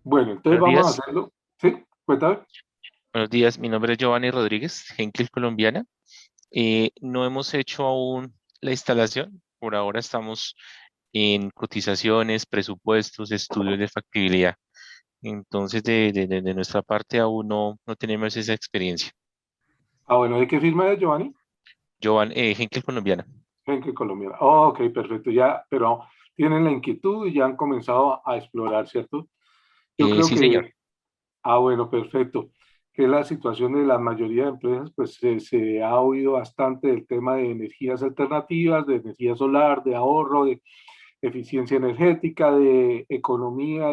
Bueno, entonces Buenos vamos a días, hacerlo. ¿Sí? Cuéntame. buenos días. Mi nombre es Giovanni Rodríguez, Henkel Colombiana. No hemos hecho aún la instalación. Por ahora estamos en cotizaciones, presupuestos, estudios de factibilidad. Entonces, de nuestra parte aún no tenemos esa experiencia. Bueno, ¿de qué firma es Giovanni? Giovanni, Henkel Colombiana. En Colombia. Oh, ok, perfecto. Ya, pero tienen la inquietud y ya han comenzado a explorar, ¿cierto? Yo creo Sí, señor. que, bueno, perfecto. Que la situación de la mayoría de empresas, pues se ha oído bastante del tema de energías alternativas, de energía solar, de ahorro, de eficiencia energética, de economía,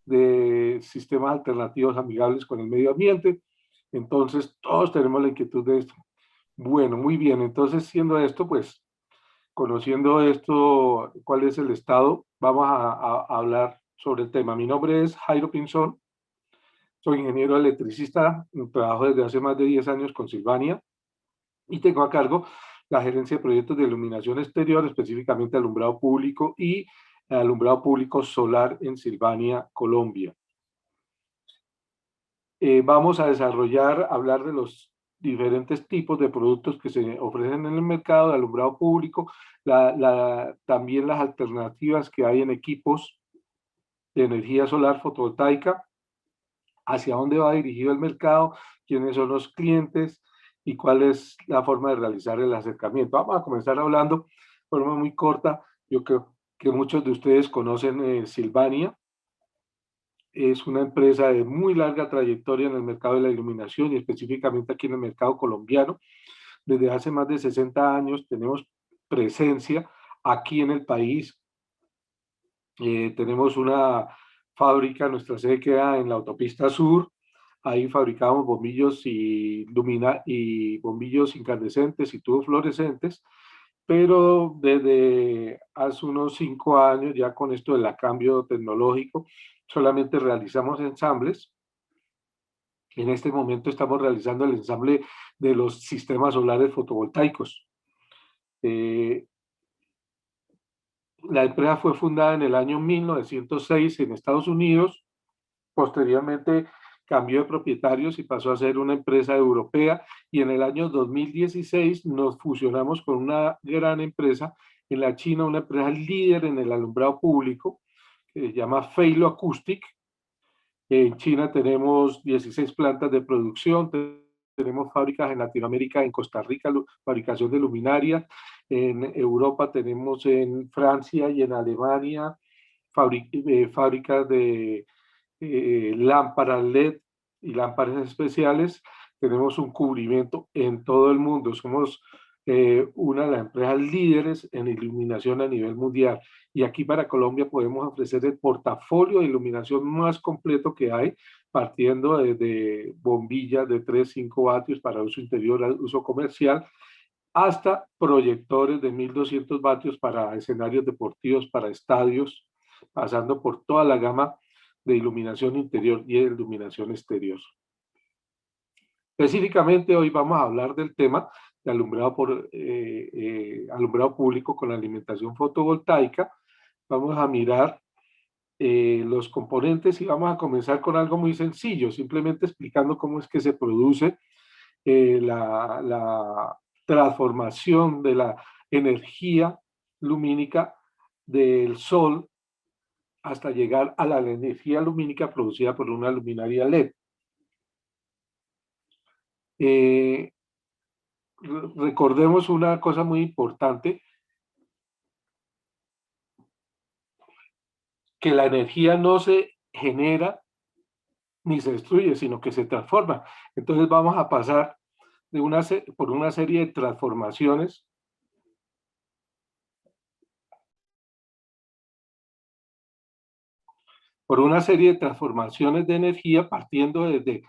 de sistemas alternativos amigables con el medio ambiente. Entonces, todos tenemos la inquietud de esto. Bueno, muy bien. Entonces, siendo esto, pues, conociendo esto, cuál es el estado, vamos a hablar sobre el tema. Mi nombre es Jairo Pinzón, soy ingeniero electricista, trabajo desde hace más de 10 años con Silvania y tengo a cargo la gerencia de proyectos de iluminación exterior, específicamente alumbrado público y alumbrado público solar en Silvania, Colombia. Vamos a desarrollar, hablar de los diferentes tipos de productos que se ofrecen en el mercado de alumbrado público, también las alternativas que hay en equipos de energía solar fotovoltaica, hacia dónde va dirigido el mercado, quiénes son los clientes y cuál es la forma de realizar el acercamiento. Vamos a comenzar hablando de forma muy corta. Yo creo que muchos de ustedes conocen Silvania. Es una empresa de muy larga trayectoria en el mercado de la iluminación y específicamente aquí en el mercado colombiano. Desde hace más de 60 años tenemos presencia aquí en el país. Tenemos una fábrica, nuestra sede queda en la autopista sur. Ahí fabricamos bombillos y bombillos incandescentes y tubos fluorescentes, pero desde hace unos 5 años, ya con esto del cambio tecnológico, solamente realizamos ensambles. En este momento estamos realizando el ensamble de los sistemas solares fotovoltaicos. Eh, la empresa fue fundada en el año 1906 en Estados Unidos. Posteriormente cambió de propietarios y pasó a ser una empresa europea, y en el año 2016 nos fusionamos con una gran empresa en la China, una empresa líder en el alumbrado público que se llama Feilo Acoustic. En China tenemos 16 plantas de producción, tenemos fábricas en Latinoamérica, en Costa Rica, fabricación de luminarias, en Europa tenemos en Francia y en Alemania fábricas de lámparas LED y lámparas especiales. Tenemos un cubrimiento en todo el mundo. Somos una de las empresas líderes en iluminación a nivel mundial. Y aquí para Colombia podemos ofrecer el portafolio de iluminación más completo que hay, partiendo desde bombillas de 3, 5 vatios para uso interior, uso comercial, hasta proyectores de 1200 vatios para escenarios deportivos, para estadios, pasando por toda la gama de iluminación interior y de iluminación exterior. Específicamente hoy vamos a hablar del tema de alumbrado público con alimentación fotovoltaica. Vamos a mirar los componentes y vamos a comenzar con algo muy sencillo, simplemente explicando cómo es que se produce la transformación de la energía lumínica del sol hasta llegar a la energía lumínica producida por una luminaria LED. Eh, Recordemos una cosa muy importante, que la energía no se genera ni se destruye, sino que se transforma. Entonces vamos a pasar por una serie de transformaciones, de energía, partiendo desde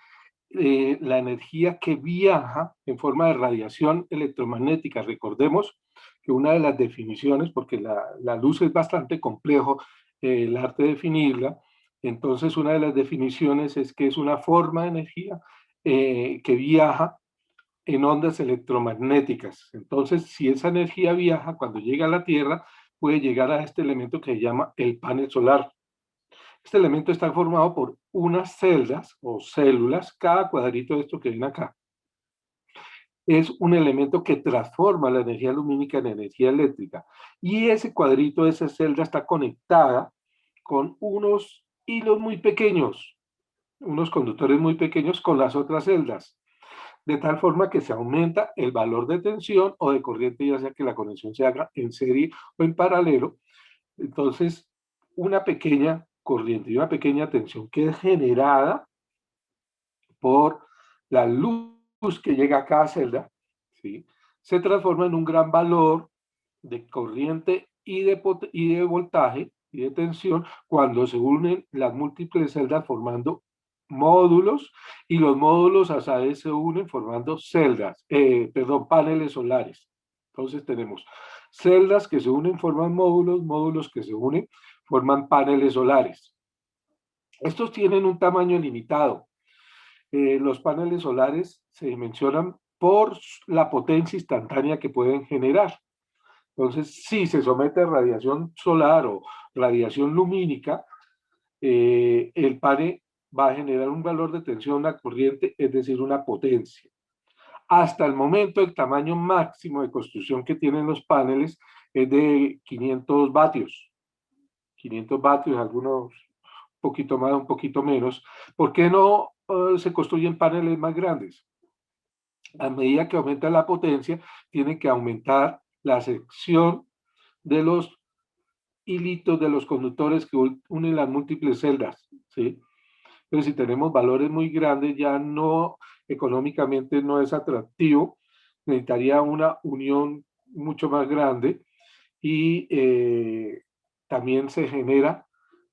la energía que viaja en forma de radiación electromagnética. Recordemos que una de las definiciones, porque la luz es bastante complejo, el arte de definirla, entonces una de las definiciones es que es una forma de energía que viaja en ondas electromagnéticas. Entonces, si esa energía viaja, cuando llega a la Tierra, puede llegar a este elemento que se llama el panel solar. Este elemento está formado por unas celdas o células, cada cuadrito de esto que ven acá es un elemento que transforma la energía lumínica en energía eléctrica. Y ese cuadrito, esa celda está conectada con unos hilos muy pequeños, unos conductores muy pequeños con las otras celdas, de tal forma que se aumenta el valor de tensión o de corriente, ya sea que la conexión se haga en serie o en paralelo. Entonces, una pequeña corriente y una pequeña tensión que es generada por la luz que llega a cada celda, ¿sí? Se transforma en un gran valor de corriente y de voltaje y de tensión cuando se unen las múltiples celdas formando módulos y los módulos a su vez se unen formando paneles solares. Entonces tenemos celdas que se unen forman módulos, módulos que se unen forman paneles solares. Estos tienen un tamaño limitado. Los paneles solares se dimensionan por la potencia instantánea que pueden generar. Entonces, si se somete a radiación solar o radiación lumínica, el panel va a generar un valor de tensión, una corriente, es decir, una potencia. Hasta el momento, el tamaño máximo de construcción que tienen los paneles es de 500 vatios. 500 vatios, algunos un poquito más, un poquito menos. ¿Por qué no se construyen paneles más grandes? A medida que aumenta la potencia, tiene que aumentar la sección de los hilitos de los conductores que unen las múltiples celdas, ¿sí? Pero si tenemos valores muy grandes, ya no, económicamente no es atractivo, necesitaría una unión mucho más grande y también se genera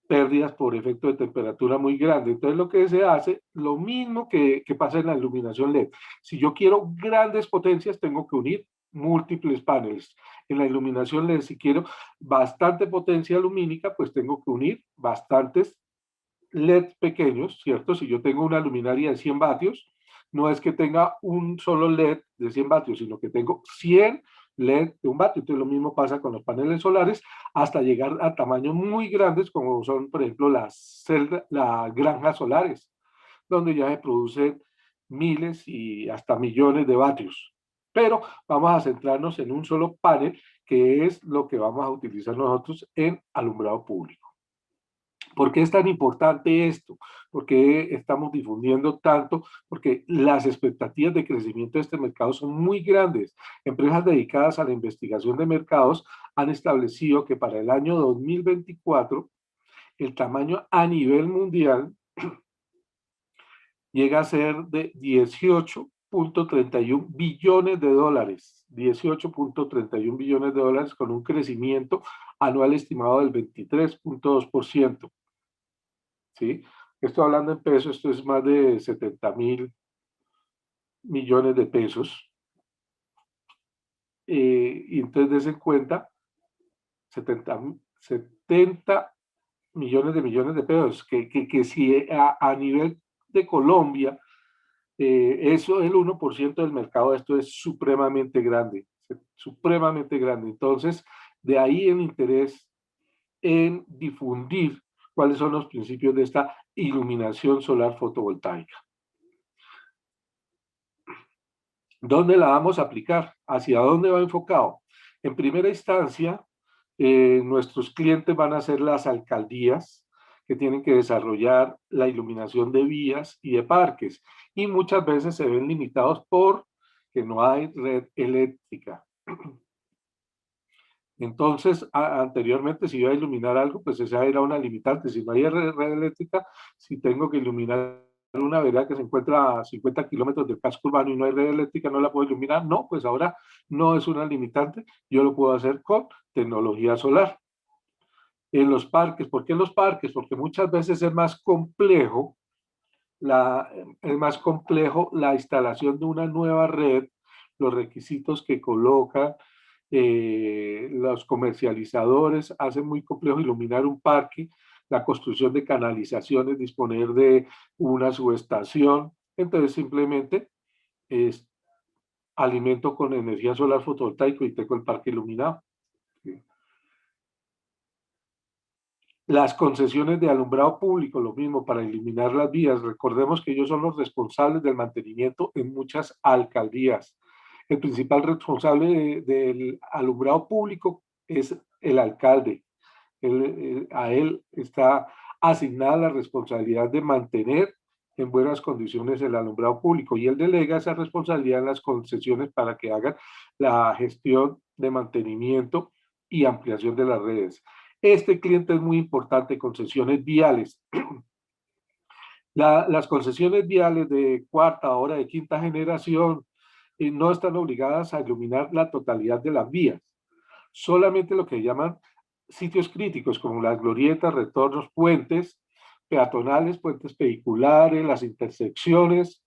pérdidas por efecto de temperatura muy grande. Entonces lo que se hace, lo mismo que pasa en la iluminación LED. Si yo quiero grandes potencias, tengo que unir múltiples paneles. En la iluminación LED, si quiero bastante potencia lumínica, pues tengo que unir bastantes LED pequeños, ¿cierto? Si yo tengo una luminaria de 100 vatios, no es que tenga un solo LED de 100 vatios, sino que tengo 100 LED de un vatio. Entonces lo mismo pasa con los paneles solares hasta llegar a tamaños muy grandes como son, por ejemplo, las granjas solares, donde ya se producen miles y hasta millones de vatios. Pero vamos a centrarnos en un solo panel, que es lo que vamos a utilizar nosotros en alumbrado público. ¿Por qué es tan importante esto? ¿Por qué estamos difundiendo tanto? Porque las expectativas de crecimiento de este mercado son muy grandes. Empresas dedicadas a la investigación de mercados han establecido que para el año 2024 el tamaño a nivel mundial llega a ser de 18.31 billones de dólares. 18.31 billones de dólares con un crecimiento anual estimado del 23.2%. ¿Sí? Estoy hablando en pesos, esto es más de 70.000 millones de pesos. Y entonces des en cuenta 70 millones de pesos, que si a nivel de Colombia, eso es el 1% del mercado, esto es supremamente grande. Entonces, de ahí el interés en difundir cuáles son los principios de esta iluminación solar fotovoltaica. ¿Dónde la vamos a aplicar? ¿Hacia dónde va enfocado? En primera instancia, nuestros clientes van a ser las alcaldías que tienen que desarrollar la iluminación de vías y de parques y muchas veces se ven limitados por que no hay red eléctrica. Entonces, anteriormente, si iba a iluminar algo, pues esa era una limitante. Si no hay red eléctrica, si tengo que iluminar una vereda que se encuentra a 50 kilómetros del casco urbano y no hay red eléctrica, no la puedo iluminar. No, pues ahora no es una limitante. Yo lo puedo hacer con tecnología solar. En los parques, ¿por qué en los parques? Porque muchas veces es más complejo la instalación de una nueva red, los requisitos que colocan los comercializadores, hacen muy complejo iluminar un parque, la construcción de canalizaciones, disponer de una subestación, entonces simplemente es alimento con energía solar fotovoltaico y tengo el parque iluminado. ¿Sí? Las concesiones de alumbrado público, lo mismo para iluminar las vías. Recordemos que ellos son los responsables del mantenimiento en muchas alcaldías. El principal responsable del alumbrado público es el alcalde. A él está asignada la responsabilidad de mantener en buenas condiciones el alumbrado público y él delega esa responsabilidad en las concesiones para que hagan la gestión de mantenimiento y ampliación de las redes. Este cliente es muy importante, concesiones viales. Las concesiones viales de cuarta, ahora de quinta generación, no están obligadas a iluminar la totalidad de las vías, solamente lo que llaman sitios críticos, como las glorietas, retornos, puentes peatonales, puentes vehiculares, las intersecciones.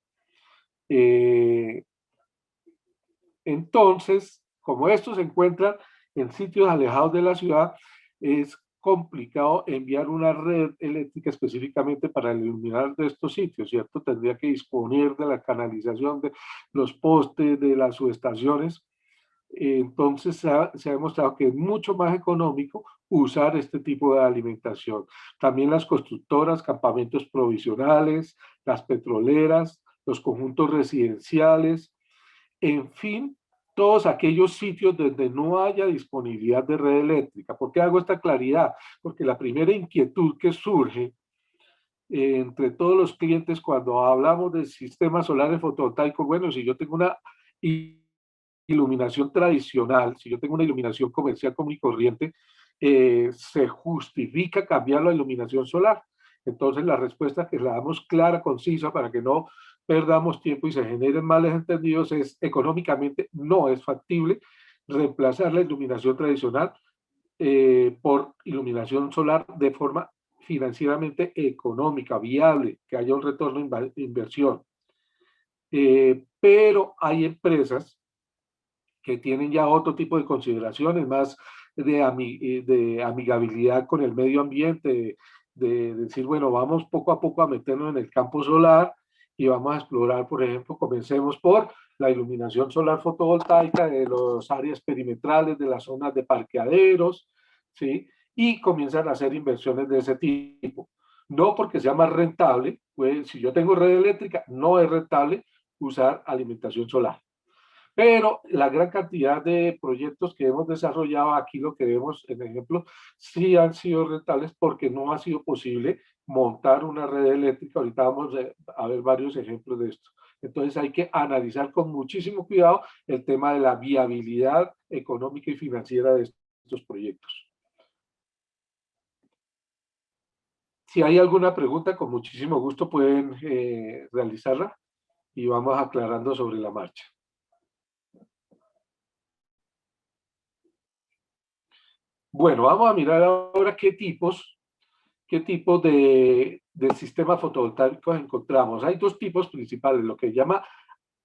Entonces, como estos se encuentran en sitios alejados de la ciudad, es complicado enviar una red eléctrica específicamente para iluminar de estos sitios, ¿cierto? Tendría que disponer de la canalización de los postes, de las subestaciones. Entonces se ha demostrado que es mucho más económico usar este tipo de alimentación. También las constructoras, campamentos provisionales, las petroleras, los conjuntos residenciales, en fin, todos aquellos sitios donde no haya disponibilidad de red eléctrica. ¿Por qué hago esta claridad? Porque la primera inquietud que surge entre todos los clientes cuando hablamos de sistemas solares fotovoltaicos, bueno, si yo tengo una iluminación tradicional, si yo tengo una iluminación comercial común y corriente, se justifica cambiarlo a iluminación solar. Entonces la respuesta que la damos clara, concisa, para que no perdamos tiempo y se generen males entendidos, es económicamente no es factible reemplazar la iluminación tradicional por iluminación solar de forma financieramente económica, viable, que haya un retorno de inversión. Pero hay empresas que tienen ya otro tipo de consideraciones, más de amigabilidad con el medio ambiente, de decir, bueno, vamos poco a poco a meternos en el campo solar y vamos a explorar, por ejemplo, comencemos por la iluminación solar fotovoltaica de las áreas perimetrales, de las zonas de parqueaderos, ¿sí? Y comienzan a hacer inversiones de ese tipo. No porque sea más rentable, pues si yo tengo red eléctrica, no es rentable usar alimentación solar. Pero la gran cantidad de proyectos que hemos desarrollado aquí, lo que vemos en ejemplo, sí han sido rentables porque no ha sido posible montar una red eléctrica. Ahorita vamos a ver varios ejemplos de esto. Entonces hay que analizar con muchísimo cuidado el tema de la viabilidad económica y financiera de estos proyectos. Si hay alguna pregunta, con muchísimo gusto pueden realizarla y vamos aclarando sobre la marcha. Bueno, vamos a mirar ahora qué tipos de sistemas fotovoltaicos encontramos. Hay dos tipos principales, lo que llama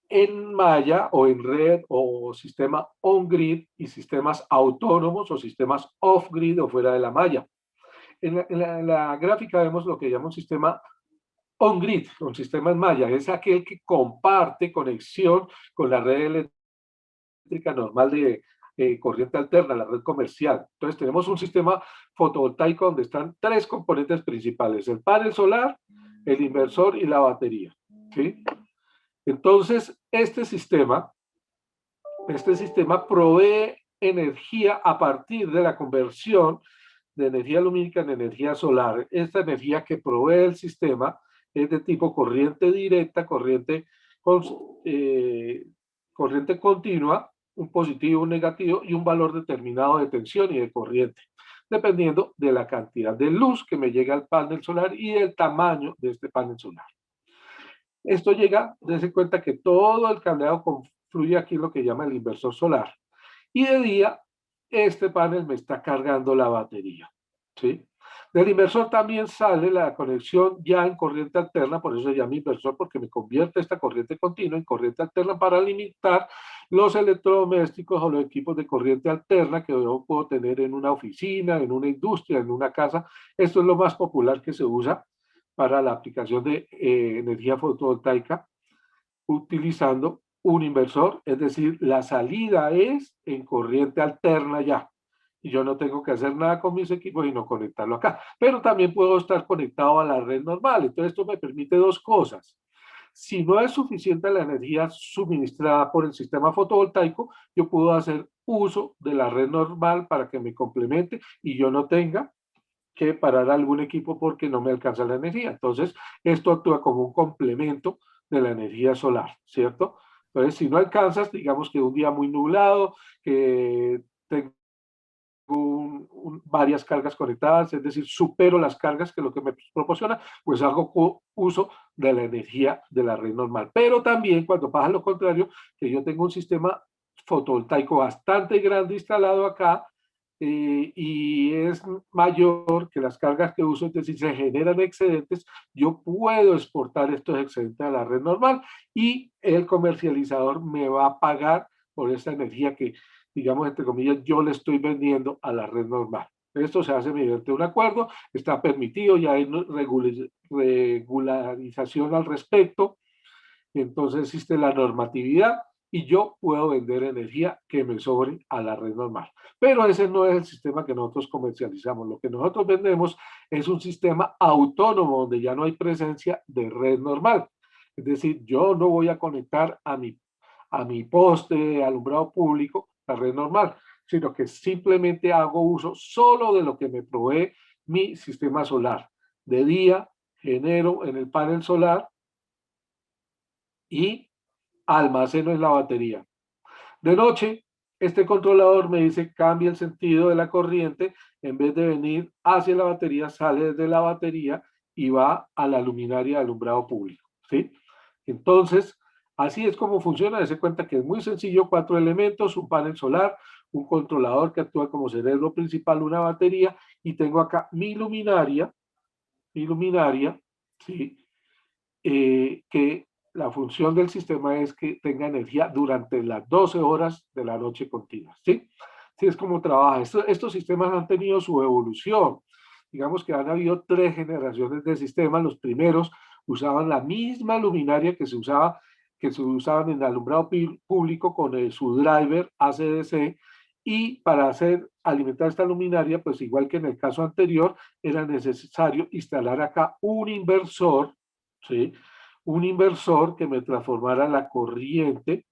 en malla o en red o sistema on-grid y sistemas autónomos o sistemas off-grid o fuera de la malla. En la gráfica vemos lo que llama un sistema on-grid, un sistema en malla. Es aquel que comparte conexión con la red eléctrica normal de corriente alterna, la red comercial. Entonces tenemos un sistema fotovoltaico donde están tres componentes principales, el panel solar, el inversor y la batería. ¿Sí? Entonces, este sistema provee energía a partir de la conversión de energía lumínica en energía solar. Esta energía que provee el sistema es de tipo corriente directa, corriente continua, un positivo, un negativo y un valor determinado de tensión y de corriente, dependiendo de la cantidad de luz que me llega al panel solar y el tamaño de este panel solar. Esto llega, dése cuenta que todo el cableado confluye aquí en lo que llama el inversor solar. Y de día, este panel me está cargando la batería. ¿Sí? Del inversor también sale la conexión ya en corriente alterna, por eso se llama inversor, porque me convierte esta corriente continua en corriente alterna para limitar los electrodomésticos o los equipos de corriente alterna que yo puedo tener en una oficina, en una industria, en una casa. Esto es lo más popular que se usa para la aplicación de energía fotovoltaica utilizando un inversor, es decir, la salida es en corriente alterna ya y yo no tengo que hacer nada con mis equipos y no conectarlo acá. Pero también puedo estar conectado a la red normal. Entonces esto me permite dos cosas. Si no es suficiente la energía suministrada por el sistema fotovoltaico, yo puedo hacer uso de la red normal para que me complemente y yo no tenga que parar algún equipo porque no me alcanza la energía. Entonces, esto actúa como un complemento de la energía solar, ¿cierto? Entonces, si no alcanzas, digamos que un día muy nublado, que tengo varias cargas conectadas, es decir, supero las cargas que lo que me proporciona, pues hago uso de la energía de la red normal. Pero también cuando pasa lo contrario, que yo tengo un sistema fotovoltaico bastante grande instalado acá, y es mayor que las cargas que uso, entonces si se generan excedentes, yo puedo exportar estos excedentes a la red normal y el comercializador me va a pagar por esa energía que, digamos, entre comillas, yo le estoy vendiendo a la red normal. Esto se hace mediante un acuerdo, está permitido, ya hay regularización al respecto, entonces existe la normatividad y yo puedo vender energía que me sobre a la red normal. Pero ese no es el sistema que nosotros comercializamos. Lo que nosotros vendemos es un sistema autónomo donde ya no hay presencia de red normal. Es decir, yo no voy a conectar a mi poste alumbrado público la red normal, sino que simplemente hago uso solo de lo que me provee mi sistema solar. De día genero en el panel solar y almaceno en la batería. De noche, este controlador me dice cambia el sentido de la corriente, en vez de venir hacia la batería, sale desde la batería y va a la luminaria de alumbrado público, ¿sí? Entonces, así es como funciona. Dese cuenta que es muy sencillo, 4 elementos, un panel solar, un controlador que actúa como cerebro principal, una batería, y tengo acá mi luminaria, ¿sí? Que la función del sistema es que tenga energía durante las 12 horas de la noche continuas, ¿sí? Así es como trabaja. Estos sistemas han tenido su evolución. Digamos que han habido 3 generaciones de sistemas. Los primeros usaban la misma luminaria que se usaban en el alumbrado público con su driver ACDC, y para alimentar esta luminaria, pues igual que en el caso anterior, era necesario instalar acá un inversor, ¿sí? Un inversor que me transformara la corriente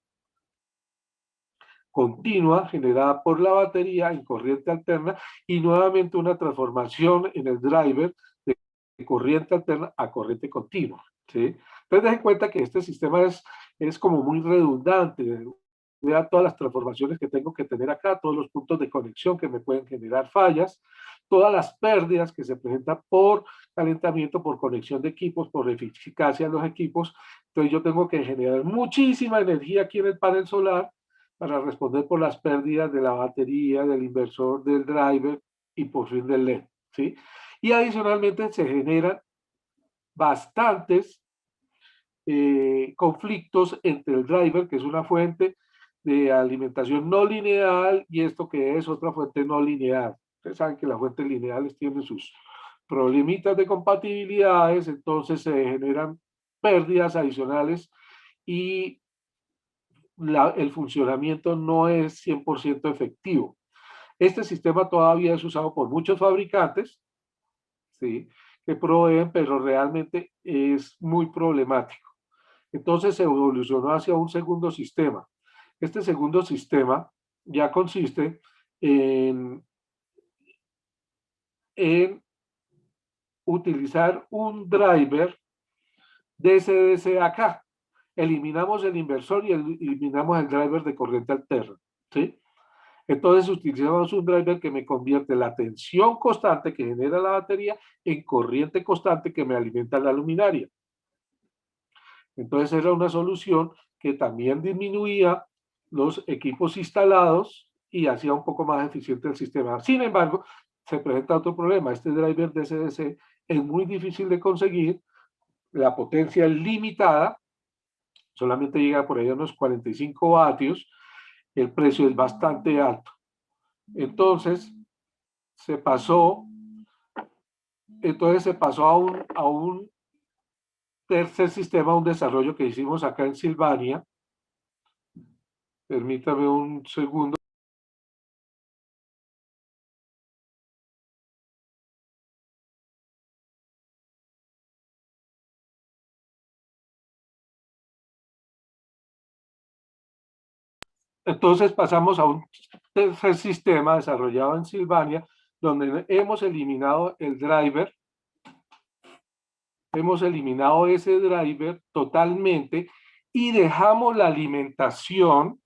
continua generada por la batería en corriente alterna y nuevamente una transformación en el driver de corriente alterna a corriente continua, ¿sí? Entonces, den cuenta que este sistema es como muy redundante. Vea todas las transformaciones que tengo que tener acá, todos los puntos de conexión que me pueden generar fallas, todas las pérdidas que se presentan por calentamiento, por conexión de equipos, por eficacia en los equipos. Entonces yo tengo que generar muchísima energía aquí en el panel solar para responder por las pérdidas de la batería, del inversor, del driver y por fin del LED, ¿sí? Y adicionalmente se generan bastantes conflictos entre el driver, que es una fuente de alimentación no lineal, y esto que es otra fuente no lineal. Ustedes saben que las fuentes lineales tienen sus problemitas de compatibilidades, entonces se generan pérdidas adicionales y el funcionamiento no es 100% efectivo. Este sistema todavía es usado por muchos fabricantes, ¿sí?, que proveen, pero realmente es muy problemático. Entonces se evolucionó hacia un segundo sistema. Este segundo sistema ya consiste en utilizar un driver DSDC acá. Eliminamos el inversor y eliminamos el driver de corriente alterna, ¿sí? Entonces utilizamos un driver que me convierte la tensión constante que genera la batería en corriente constante que me alimenta la luminaria. Entonces era una solución que también disminuía los equipos instalados y hacía un poco más eficiente el sistema. Sin embargo, se presenta otro problema. Este driver de CDC es muy difícil de conseguir, la potencia es limitada, solamente llega por ahí a unos 45 vatios, el precio es bastante alto. Entonces se pasó, a un tercer sistema, un desarrollo que hicimos acá en Silvania. Permítame un segundo. Entonces pasamos a un tercer sistema desarrollado en Silvania, donde hemos eliminado el driver, hemos eliminado ese driver totalmente y dejamos la alimentación,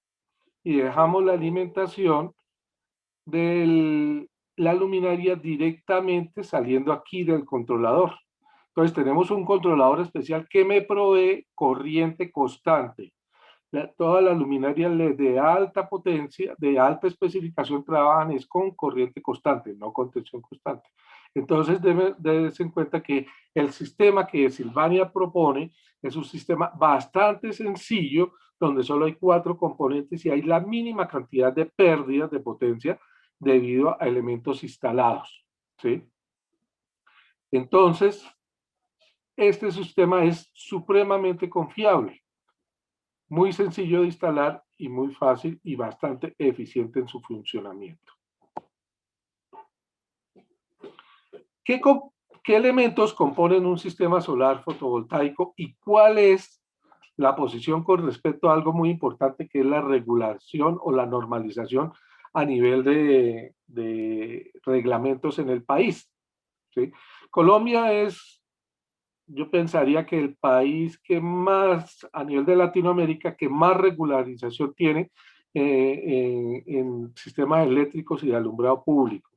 de la luminaria directamente saliendo aquí del controlador. Entonces tenemos un controlador especial que me provee corriente constante. Todas las luminarias LED de alta potencia, de alta especificación, trabajan es con corriente constante, no con tensión constante. Entonces, debes en cuenta que el sistema que Silvania propone es un sistema bastante sencillo, donde solo hay 4 componentes y hay la mínima cantidad de pérdidas de potencia debido a elementos instalados, ¿sí? Entonces, este sistema es supremamente confiable, muy sencillo de instalar y muy fácil y bastante eficiente en su funcionamiento. ¿Qué, qué elementos componen un sistema solar fotovoltaico y cuál es la posición con respecto a algo muy importante que es la regulación o la normalización a nivel de reglamentos en el país? ¿Sí? Colombia es, yo pensaría que el país que más, a nivel de Latinoamérica, que más regularización tiene en sistemas eléctricos y de alumbrado público.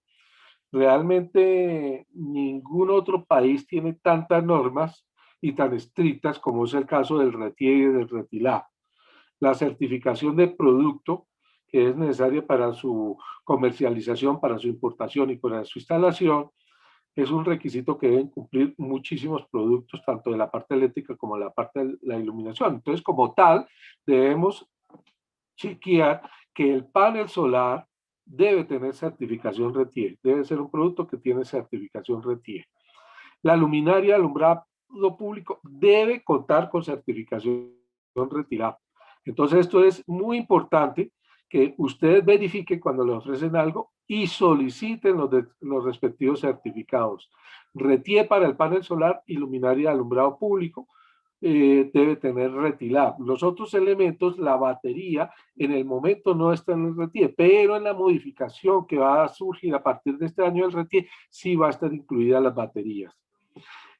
Realmente ningún otro país tiene tantas normas y tan estrictas como es el caso del RETIE y del RETILA. La certificación de producto que es necesaria para su comercialización, para su importación y para su instalación, es un requisito que deben cumplir muchísimos productos, tanto de la parte eléctrica como de la parte de la iluminación. Entonces, como tal, debemos chequear que el panel solar debe tener certificación RETIE, debe ser un producto que tiene certificación RETIE. La luminaria alumbrado público debe contar con certificación RETILA. Entonces, esto es muy importante que ustedes verifiquen cuando le ofrecen algo y soliciten los respectivos certificados. RETIE para el panel solar y luminaria de alumbrado público debe tener RETILA. Los otros elementos, la batería, en el momento no está en el RETIE, pero en la modificación que va a surgir a partir de este año del RETIE, sí va a estar incluida las baterías.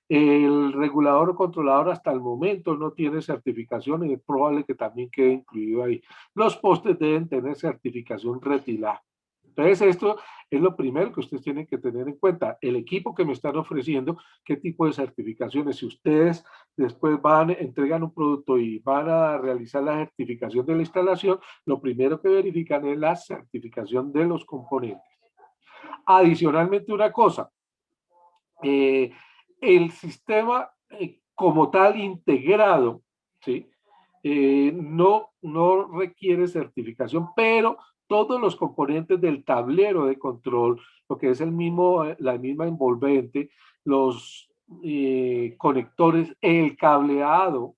El regulador o controlador hasta el momento no tiene certificación y es probable que también quede incluido ahí. Los postes deben tener certificación RETILA. Entonces, esto es lo primero que ustedes tienen que tener en cuenta. El equipo que me están ofreciendo, qué tipo de certificaciones. Si ustedes después entregan un producto y van a realizar la certificación de la instalación, lo primero que verifican es la certificación de los componentes. Adicionalmente, una cosa, el sistema como tal integrado, ¿sí? No requiere certificación, pero todos los componentes del tablero de control, lo que es la misma envolvente, los conectores, el cableado,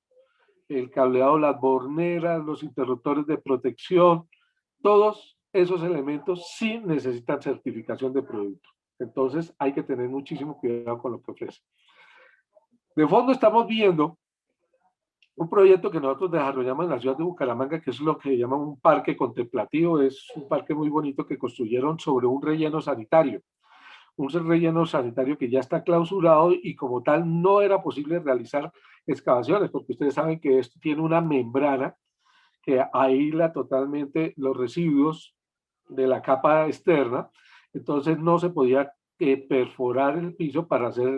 las borneras, los interruptores de protección, todos esos elementos sí necesitan certificación de producto. Entonces hay que tener muchísimo cuidado con lo que ofrece. De fondo estamos viendo un proyecto que nosotros desarrollamos en la ciudad de Bucaramanga, que es lo que llaman un parque contemplativo. Es un parque muy bonito que construyeron sobre un relleno sanitario. Un relleno sanitario que ya está clausurado y como tal no era posible realizar excavaciones, porque ustedes saben que esto tiene una membrana que aísla totalmente los residuos de la capa externa, entonces no se podía perforar el piso para hacer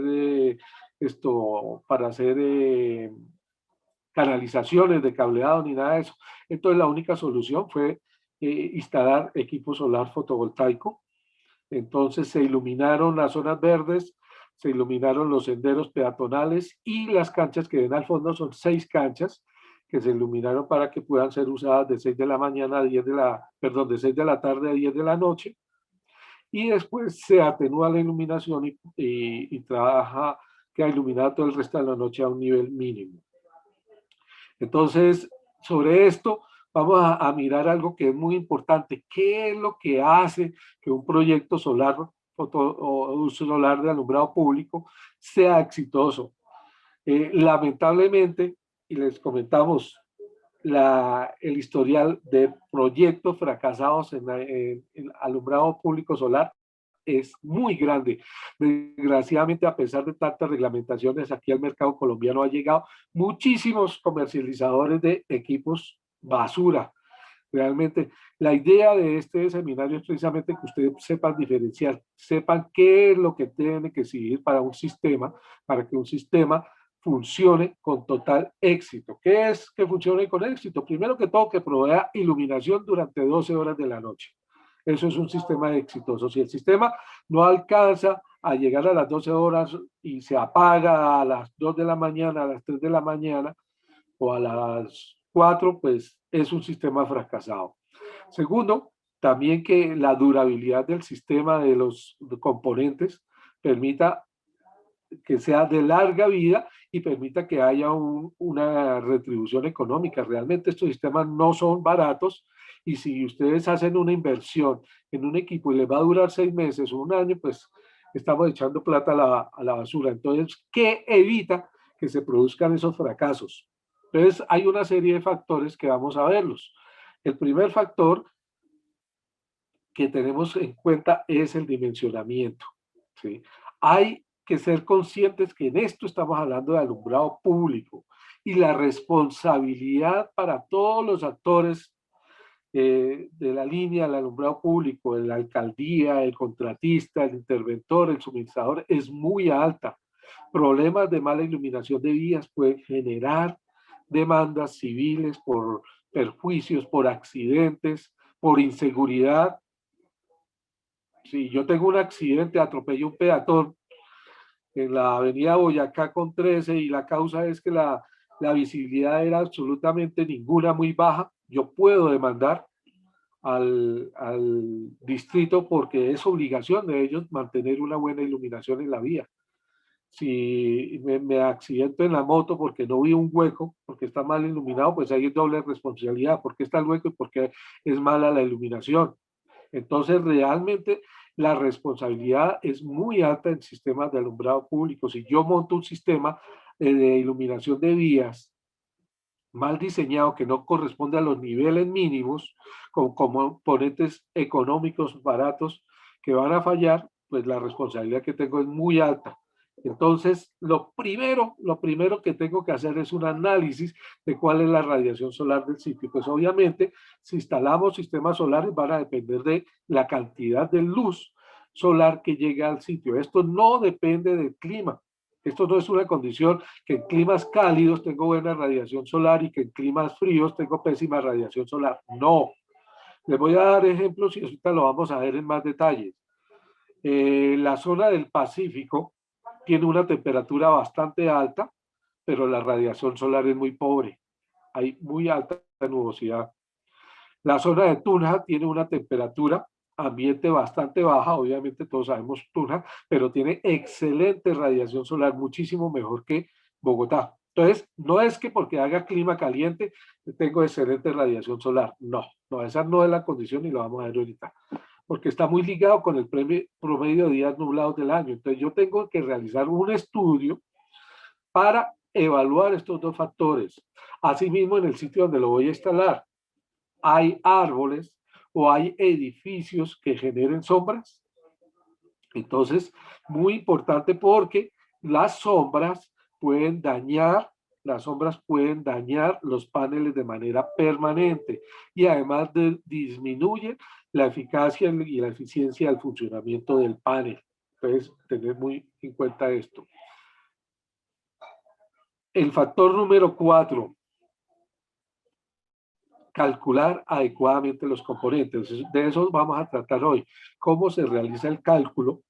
canalizaciones de cableado ni nada de eso. Entonces la única solución fue instalar equipo solar fotovoltaico. Entonces se iluminaron las zonas verdes, se iluminaron los senderos peatonales y las canchas que ven al fondo son 6 canchas que se iluminaron para que puedan ser usadas de 6 de la mañana a 10 de 6 de la tarde a 10 de la noche. Y después se atenúa la iluminación y trabaja, queda iluminada todo el resto de la noche a un nivel mínimo. Entonces, sobre esto vamos a mirar algo que es muy importante. ¿Qué es lo que hace que un proyecto solar o solar de alumbrado público sea exitoso? Lamentablemente, y les comentamos el historial de proyectos fracasados en alumbrado público solar es muy grande. Desgraciadamente, a pesar de tantas reglamentaciones, aquí al mercado colombiano ha llegado muchísimos comercializadores de equipos basura. Realmente, la idea de este seminario es precisamente que ustedes sepan diferenciar, sepan qué es lo que tiene que seguir para un sistema, para que un sistema funcione con total éxito. ¿Qué es que funcione con éxito? Primero que todo, que provea iluminación durante 12 horas de la noche. Eso es un sistema exitoso. Si el sistema no alcanza a llegar a las 12 horas y se apaga a las 2 de la mañana, a las 3 de la mañana o a las 4, pues es un sistema fracasado. Segundo, también que la durabilidad del sistema de los componentes permita que sea de larga vida y permita que haya una retribución económica. Realmente estos sistemas no son baratos y si ustedes hacen una inversión en un equipo y les va a durar 6 meses o un año, pues estamos echando plata a la basura. Entonces, ¿qué evita que se produzcan esos fracasos? Entonces, hay una serie de factores que vamos a verlos. El primer factor que tenemos en cuenta es el dimensionamiento. ¿Sí? Hay que ser conscientes que en esto estamos hablando de alumbrado público y la responsabilidad para todos los actores de la línea del alumbrado público, la alcaldía, el contratista, el interventor, el suministrador, es muy alta. Problemas de mala iluminación de vías pueden generar demandas civiles por perjuicios, por accidentes, por inseguridad. Si yo tengo un accidente, atropello un peatón en la avenida Boyacá con 13 y la causa es que la visibilidad era absolutamente ninguna, muy baja, yo puedo demandar al distrito porque es obligación de ellos mantener una buena iluminación en la vía. Si me accidento en la moto porque no vi un hueco, porque está mal iluminado, pues hay doble responsabilidad, porque está el hueco y porque es mala la iluminación. Entonces, realmente la responsabilidad es muy alta en sistemas de alumbrado público. Si yo monto un sistema de iluminación de vías mal diseñado que no corresponde a los niveles mínimos, con componentes económicos baratos que van a fallar, pues la responsabilidad que tengo es muy alta. Entonces, lo primero que tengo que hacer es un análisis de cuál es la radiación solar del sitio. Pues obviamente, si instalamos sistemas solares, van a depender de la cantidad de luz solar que llega al sitio. Esto no depende del clima. Esto no es una condición que en climas cálidos tengo buena radiación solar y que en climas fríos tengo pésima radiación solar. No. Les voy a dar ejemplos y ahorita lo vamos a ver en más detalles. La zona del Pacífico tiene una temperatura bastante alta, pero la radiación solar es muy pobre. Hay muy alta nubosidad. La zona de Tunja tiene una temperatura ambiente bastante baja, obviamente todos sabemos Tunja, pero tiene excelente radiación solar, muchísimo mejor que Bogotá. Entonces, no es que porque haga clima caliente tengo excelente radiación solar, no, no, esa no es la condición y lo vamos a ver ahorita, porque está muy ligado con el promedio de días nublados del año. Entonces, yo tengo que realizar un estudio para evaluar estos dos factores. Asimismo, en el sitio donde lo voy a instalar, hay árboles o hay edificios que generen sombras. Entonces, muy importante porque las sombras pueden dañar, las sombras pueden dañar los paneles de manera permanente y además disminuye la eficacia y la eficiencia del funcionamiento del panel. Entonces, tener muy en cuenta esto. El factor número 4, calcular adecuadamente los componentes. De eso vamos a tratar hoy. Cómo se realiza el cálculo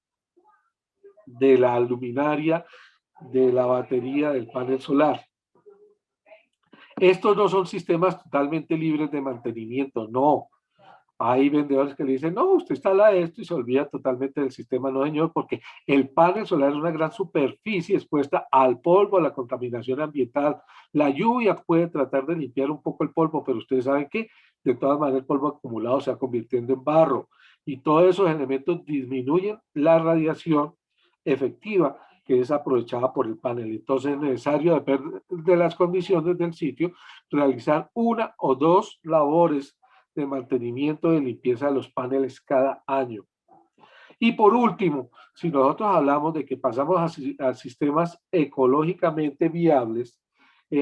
de la luminaria, de la batería, del panel solar. Estos no son sistemas totalmente libres de mantenimiento, no. Hay vendedores que le dicen, no, usted instala esto y se olvida totalmente del sistema. No, señor, porque el panel solar es una gran superficie expuesta al polvo, a la contaminación ambiental. La lluvia puede tratar de limpiar un poco el polvo, pero ustedes saben que de todas maneras el polvo acumulado se va convirtiendo en barro y todos esos elementos disminuyen la radiación efectiva que es aprovechada por el panel. Entonces es necesario, depende de las condiciones del sitio, realizar una o dos labores de mantenimiento de limpieza de los paneles cada año. Y por último, si nosotros hablamos de que pasamos a sistemas ecológicamente viables,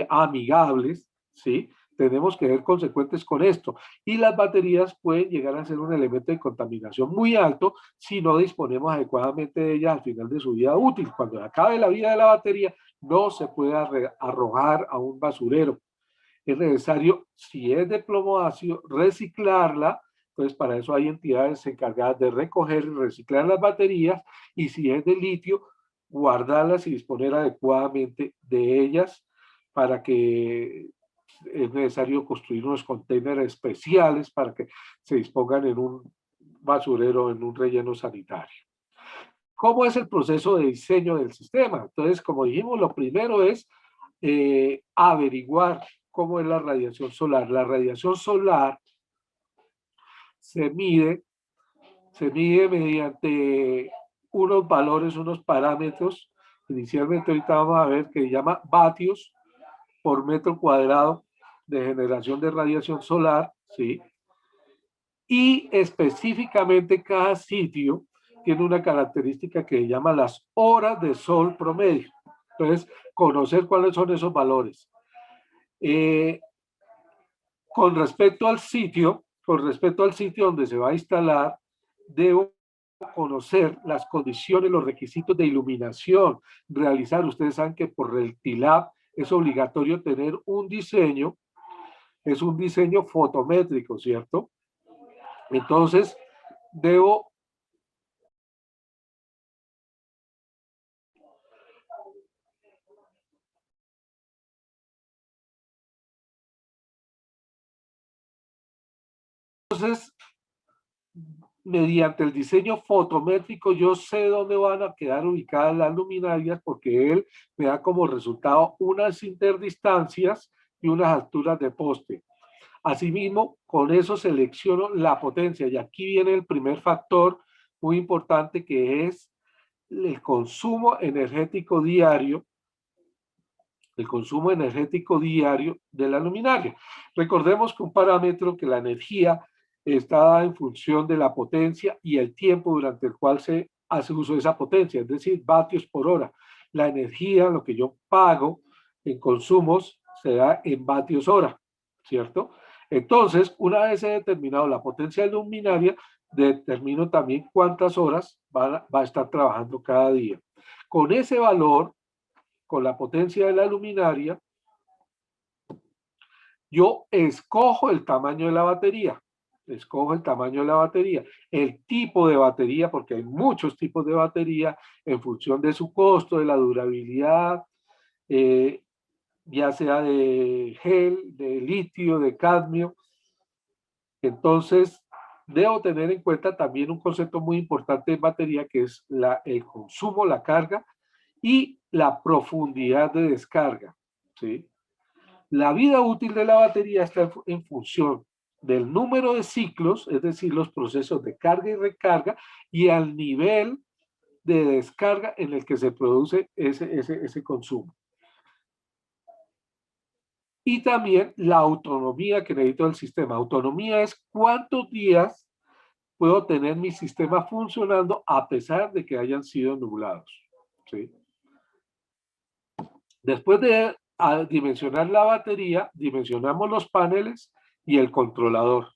amigables, ¿sí? Tenemos que ser consecuentes con esto. Y las baterías pueden llegar a ser un elemento de contaminación muy alto si no disponemos adecuadamente de ellas al final de su vida útil. Cuando acabe la vida de la batería, no se puede arrojar a un basurero. Es necesario, si es de plomo ácido, reciclarla. Entonces, para eso hay entidades encargadas de recoger y reciclar las baterías, y si es de litio, guardarlas y disponer adecuadamente de ellas, para que es necesario construir unos contenedores especiales para que se dispongan en un basurero, en un relleno sanitario. ¿Cómo es el proceso de diseño del sistema? Entonces, como dijimos, lo primero es averiguar cómo es la radiación solar. La radiación solar se mide mediante unos valores, unos parámetros. Inicialmente ahorita vamos a ver que se llama vatios por metro cuadrado de generación de radiación solar, ¿sí? Y específicamente cada sitio tiene una característica que se llama las horas de sol promedio. Entonces, conocer cuáles son esos valores. Con respecto al sitio donde se va a instalar, debo conocer las condiciones, los requisitos de iluminación, realizar. Ustedes saben que por el TILAB es obligatorio tener un diseño, es un diseño fotométrico, ¿cierto? Entonces, debo entonces, mediante el diseño fotométrico, yo sé dónde van a quedar ubicadas las luminarias, porque él me da como resultado unas interdistancias y unas alturas de poste. Asimismo, con eso selecciono la potencia, y aquí viene el primer factor muy importante, que es el consumo energético diario, de la luminaria. Recordemos que un parámetro, que la energía está dada en función de la potencia y el tiempo durante el cual se hace uso de esa potencia, es decir, vatios por hora. La energía, lo que yo pago en consumos, se da en vatios hora, ¿cierto? Entonces, una vez he determinado la potencia luminaria, determino también cuántas horas va a estar trabajando cada día. Con ese valor, con la potencia de la luminaria, yo escojo el tamaño de la batería. El tipo de batería, porque hay muchos tipos de batería en función de su costo, de la durabilidad, ya sea de gel, de litio, de cadmio. Entonces, debo tener en cuenta también un concepto muy importante en batería, que es el consumo, la carga y la profundidad de descarga, ¿sí? La vida útil de la batería está en función del número de ciclos, es decir, los procesos de carga y recarga, y al nivel de descarga en el que se produce ese consumo. Y también la autonomía que necesito del sistema. Autonomía es cuántos días puedo tener mi sistema funcionando a pesar de que hayan sido nublados, ¿sí? Después de dimensionar la batería, dimensionamos los paneles y el controlador.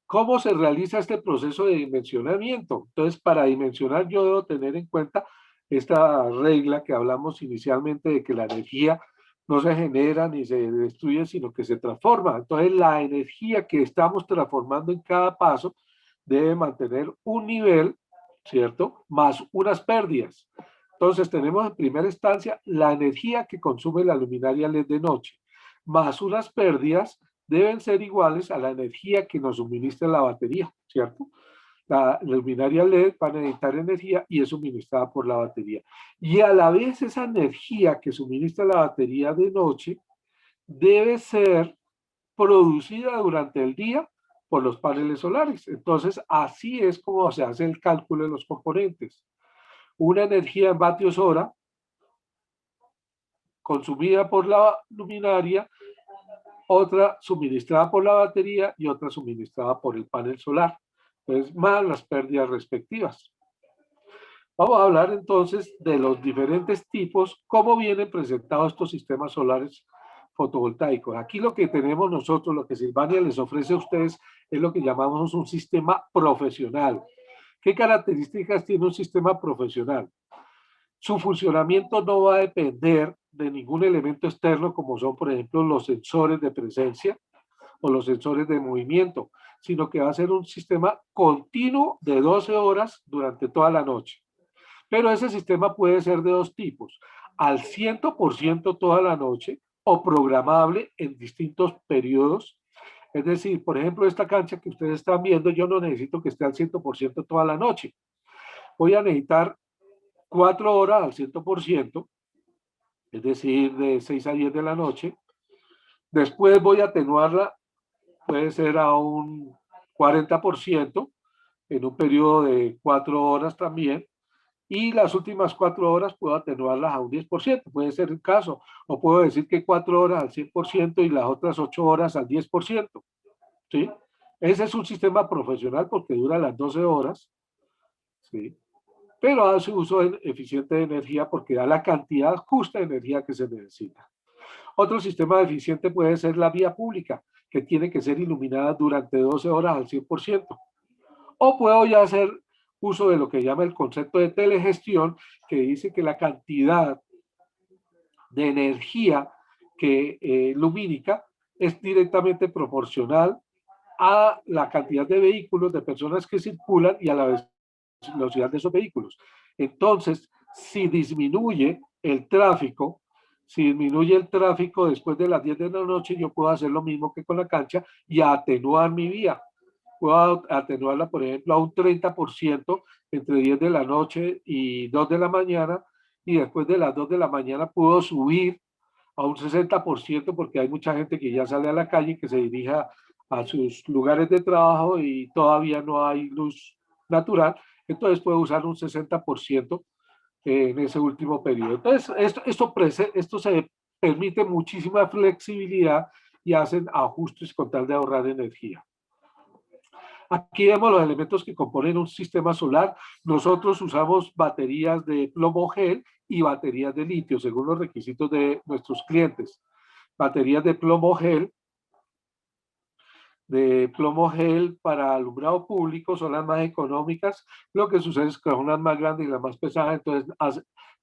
¿Cómo se realiza este proceso de dimensionamiento? Entonces, para dimensionar yo debo tener en cuenta esta regla que hablamos inicialmente, de que la energía no se genera ni se destruye, sino que se transforma. Entonces, la energía que estamos transformando en cada paso debe mantener un nivel, ¿cierto? Más unas pérdidas. Entonces, tenemos en primera instancia la energía que consume la luminaria LED de noche, más unas pérdidas deben ser iguales a la energía que nos suministra la batería, ¿cierto? La luminaria LED va a necesitar energía y es suministrada por la batería. Y a la vez, esa energía que suministra la batería de noche debe ser producida durante el día por los paneles solares. Entonces, así es como se hace el cálculo de los componentes. Una energía en vatios hora consumida por la luminaria, otra suministrada por la batería y otra suministrada por el panel solar. Entonces, más las pérdidas respectivas. Vamos a hablar entonces de los diferentes tipos, cómo vienen presentados estos sistemas solares fotovoltaicos. Aquí lo que tenemos nosotros, lo que Silvania les ofrece a ustedes, es lo que llamamos un sistema profesional. ¿Qué características tiene un sistema profesional? Su funcionamiento no va a depender de ningún elemento externo, como son, por ejemplo, los sensores de presencia o los sensores de movimiento, sino que va a ser un sistema continuo de 12 horas durante toda la noche. Pero ese sistema puede ser de dos tipos, al 100% toda la noche o programable en distintos periodos. Es decir, por ejemplo, esta cancha que ustedes están viendo, yo no necesito que esté al 100% toda la noche. Voy a necesitar 4 horas al 100%, es decir, de 6 a 10 de la noche. Después voy a atenuarla, puede ser a un 40% en un periodo de 4 horas también. Y las últimas 4 horas puedo atenuarlas a un 10%, puede ser el caso. O puedo decir que 4 horas al 100% y las otras 8 horas al 10%. ¿Sí? Ese es un sistema profesional porque dura las 12 horas. ¿Sí? Pero hace uso eficiente de energía porque da la cantidad justa de energía que se necesita. Otro sistema eficiente puede ser la vía pública, que tiene que ser iluminada durante 12 horas al 100%. O puedo ya hacer uso de lo que llama el concepto de telegestión, que dice que la cantidad de energía que lumínica es directamente proporcional a la cantidad de vehículos, de personas que circulan y a la velocidad de esos vehículos. Entonces, si disminuye el tráfico, si disminuye el tráfico después de las 10 de la noche, yo puedo hacer lo mismo que con la cancha y atenuar mi vía. Puedo atenuarla, por ejemplo, a un 30% entre 10 de la noche y 2 de la mañana, y después de las 2 de la mañana puedo subir a un 60% porque hay mucha gente que ya sale a la calle, que se dirija a sus lugares de trabajo y todavía no hay luz natural, entonces puedo usar un 60% en ese último periodo. Entonces, esto se permite muchísima flexibilidad y hacen ajustes con tal de ahorrar energía. Aquí vemos los elementos que componen un sistema solar. Nosotros usamos baterías de plomo gel y baterías de litio, según los requisitos de nuestros clientes. Baterías de plomo gel para alumbrado público son las más económicas. Lo que sucede es que son las más grandes y las más pesadas, entonces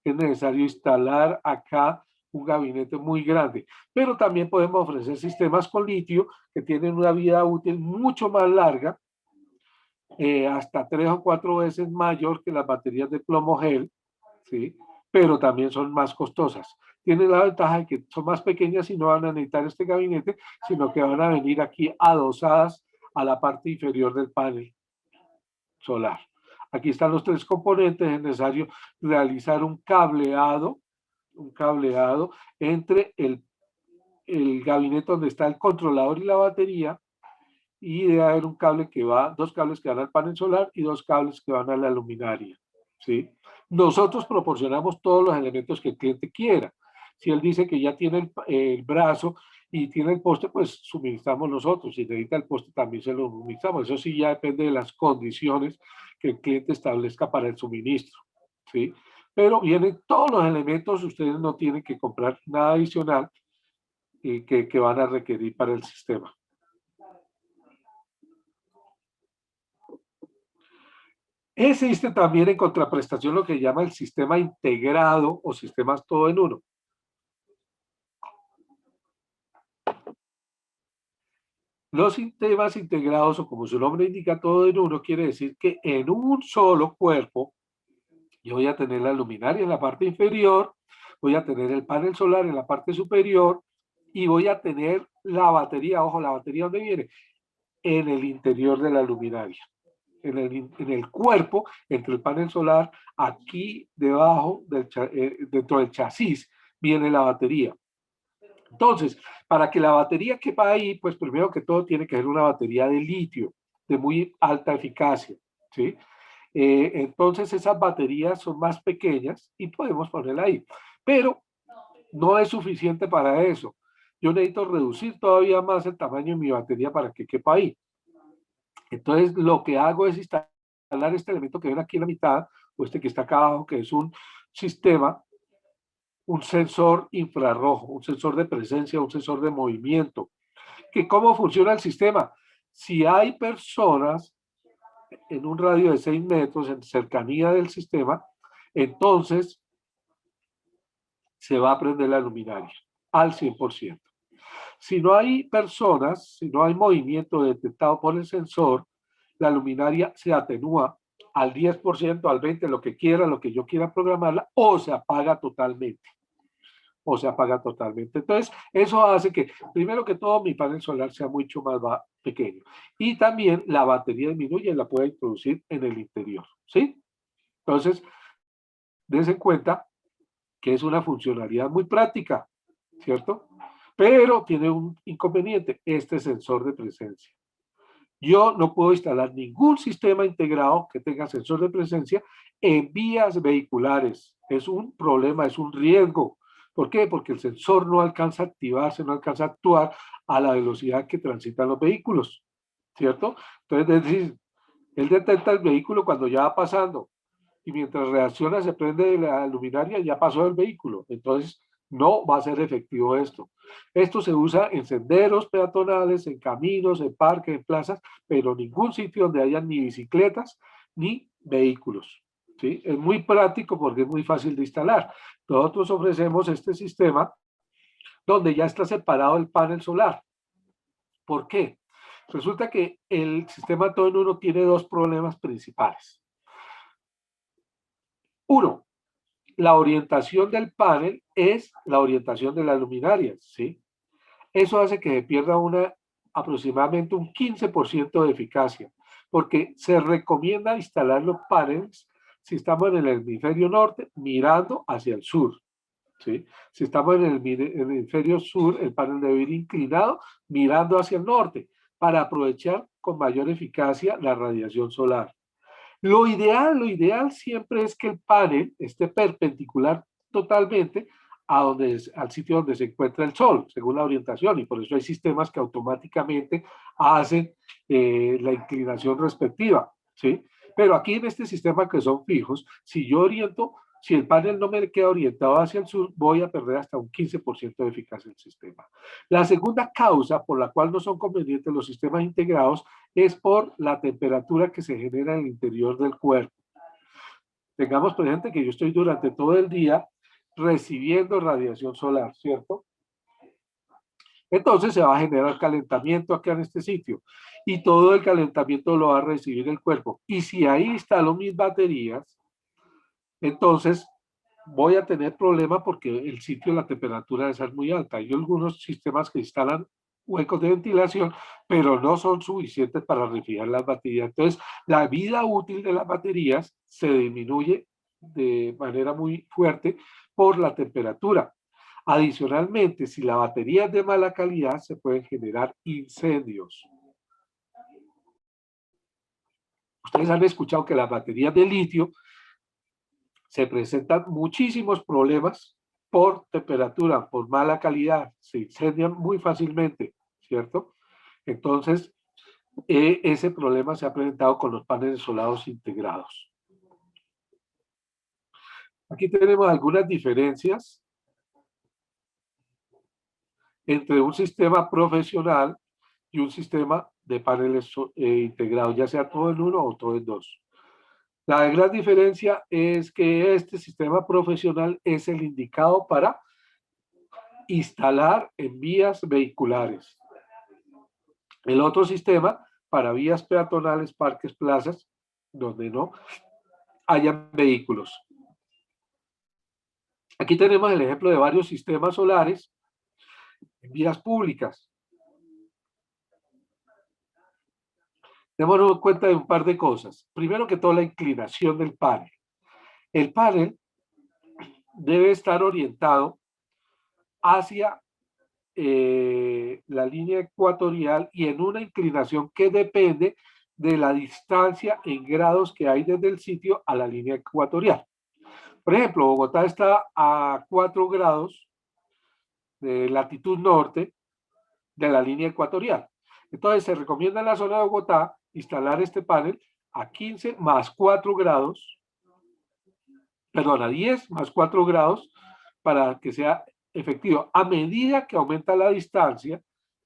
es necesario instalar acá un gabinete muy grande. Pero también podemos ofrecer sistemas con litio que tienen una vida útil mucho más larga, hasta 3 o 4 veces mayor que las baterías de plomo gel, ¿sí? Pero también son más costosas. Tienen la ventaja de que son más pequeñas y no van a necesitar este gabinete, sino que van a venir aquí adosadas a la parte inferior del panel solar. Aquí están los tres componentes. Es necesario realizar un cableado entre el gabinete donde está el controlador y la batería, y debe haber un cable que va, dos cables que van al panel solar y dos cables que van a la luminaria, ¿sí? Nosotros proporcionamos todos los elementos que el cliente quiera. Si él dice que ya tiene el brazo y tiene el poste, pues suministramos nosotros. Si necesita el poste, también se lo suministramos. Eso sí ya depende de las condiciones que el cliente establezca para el suministro, ¿sí? Pero vienen todos los elementos, ustedes no tienen que comprar nada adicional que van a requerir para el sistema. Existe también en contraprestación lo que llama el sistema integrado o sistemas todo en uno. Los sistemas integrados, o como su nombre indica, todo en uno, quiere decir que en un solo cuerpo yo voy a tener la luminaria en la parte inferior, voy a tener el panel solar en la parte superior y voy a tener la batería. Ojo, ¿la batería dónde viene? En el interior de la luminaria. En el cuerpo, entre el panel solar, aquí debajo, dentro del chasis, viene la batería. Entonces, para que la batería quepa ahí, pues primero que todo tiene que ser una batería de litio, de muy alta eficacia, ¿sí? Entonces esas baterías son más pequeñas y podemos ponerla ahí. Pero no es suficiente para eso. Yo necesito reducir todavía más el tamaño de mi batería para que quepa ahí. Entonces lo que hago es instalar este elemento que ven aquí en la mitad, o este que está acá abajo, que es un sistema, un sensor infrarrojo, un sensor de presencia, un sensor de movimiento. ¿Que cómo funciona el sistema? Si hay personas en un radio de 6 metros en cercanía del sistema, entonces se va a prender la luminaria al 100%. Si no hay personas, si no hay movimiento detectado por el sensor, la luminaria se atenúa al 10%, al 20%, lo que quiera, lo que yo quiera programarla, o se apaga totalmente. O se apaga totalmente. Entonces, eso hace que, primero que todo, mi panel solar sea mucho más pequeño. Y también la batería disminuye y la pueda introducir en el interior. ¿Sí? Entonces, dense en cuenta que es una funcionalidad muy práctica, ¿cierto? Pero tiene un inconveniente, este sensor de presencia. Yo no puedo instalar ningún sistema integrado que tenga sensor de presencia en vías vehiculares. Es un problema, es un riesgo. ¿Por qué? Porque el sensor no alcanza a activarse, no alcanza a actuar a la velocidad que transitan los vehículos, ¿cierto? Entonces, es decir, él detecta el vehículo cuando ya va pasando y mientras reacciona se prende la luminaria, ya pasó el vehículo. Entonces, no va a ser efectivo esto. Esto se usa en senderos peatonales, en caminos, en parques, en plazas, pero ningún sitio donde haya ni bicicletas ni vehículos. ¿Sí? Es muy práctico porque es muy fácil de instalar. Nosotros ofrecemos este sistema donde ya está separado el panel solar. ¿Por qué? Resulta que el sistema todo en uno tiene dos problemas principales. Uno, la orientación del panel es la orientación de las luminarias, ¿sí? Eso hace que se pierda aproximadamente un 15% de eficacia, porque se recomienda instalar los paneles si estamos en el hemisferio norte mirando hacia el sur, ¿sí? Si estamos en el hemisferio sur, el panel debe ir inclinado mirando hacia el norte para aprovechar con mayor eficacia la radiación solar. Lo ideal siempre es que el panel esté perpendicular totalmente al sitio donde se encuentra el sol, según la orientación, y por eso hay sistemas que automáticamente hacen la inclinación respectiva, ¿sí? Pero aquí en este sistema que son fijos, si yo oriento, si el panel no me queda orientado hacia el sur, voy a perder hasta un 15% de eficacia del sistema. La segunda causa por la cual no son convenientes los sistemas integrados es por la temperatura que se genera en el interior del cuerpo. Tengamos presente que yo estoy durante todo el día recibiendo radiación solar, ¿cierto? Entonces se va a generar calentamiento acá en este sitio y todo el calentamiento lo va a recibir el cuerpo. Y si ahí instalo mis baterías, entonces voy a tener problema porque el sitio, la temperatura debe ser muy alta. Hay algunos sistemas que instalan huecos de ventilación, pero no son suficientes para refrigerar las baterías. Entonces, la vida útil de las baterías se disminuye de manera muy fuerte por la temperatura. Adicionalmente, si la batería es de mala calidad, se pueden generar incendios. Ustedes han escuchado que las baterías de litio se presentan muchísimos problemas por temperatura, por mala calidad, se incendian muy fácilmente, ¿cierto? Entonces, ese problema se ha presentado con los paneles solares integrados. Aquí tenemos algunas diferencias entre un sistema profesional y un sistema de paneles integrados, ya sea todo en uno o todo en dos. La gran diferencia es que este sistema profesional es el indicado para instalar en vías vehiculares. El otro sistema para vías peatonales, parques, plazas, donde no hayan vehículos. Aquí tenemos el ejemplo de varios sistemas solares en vías públicas. Démonos cuenta de un par de cosas. Primero que todo, la inclinación del panel. El panel debe estar orientado hacia la línea ecuatorial y en una inclinación que depende de la distancia en grados que hay desde el sitio a la línea ecuatorial. Por ejemplo, Bogotá está a 4 grados de latitud norte de la línea ecuatorial. Entonces se recomienda en la zona de Bogotá instalar este panel a 15 más 4 grados, perdón, a 10 más 4 grados para que sea efectivo. A medida que aumenta la distancia,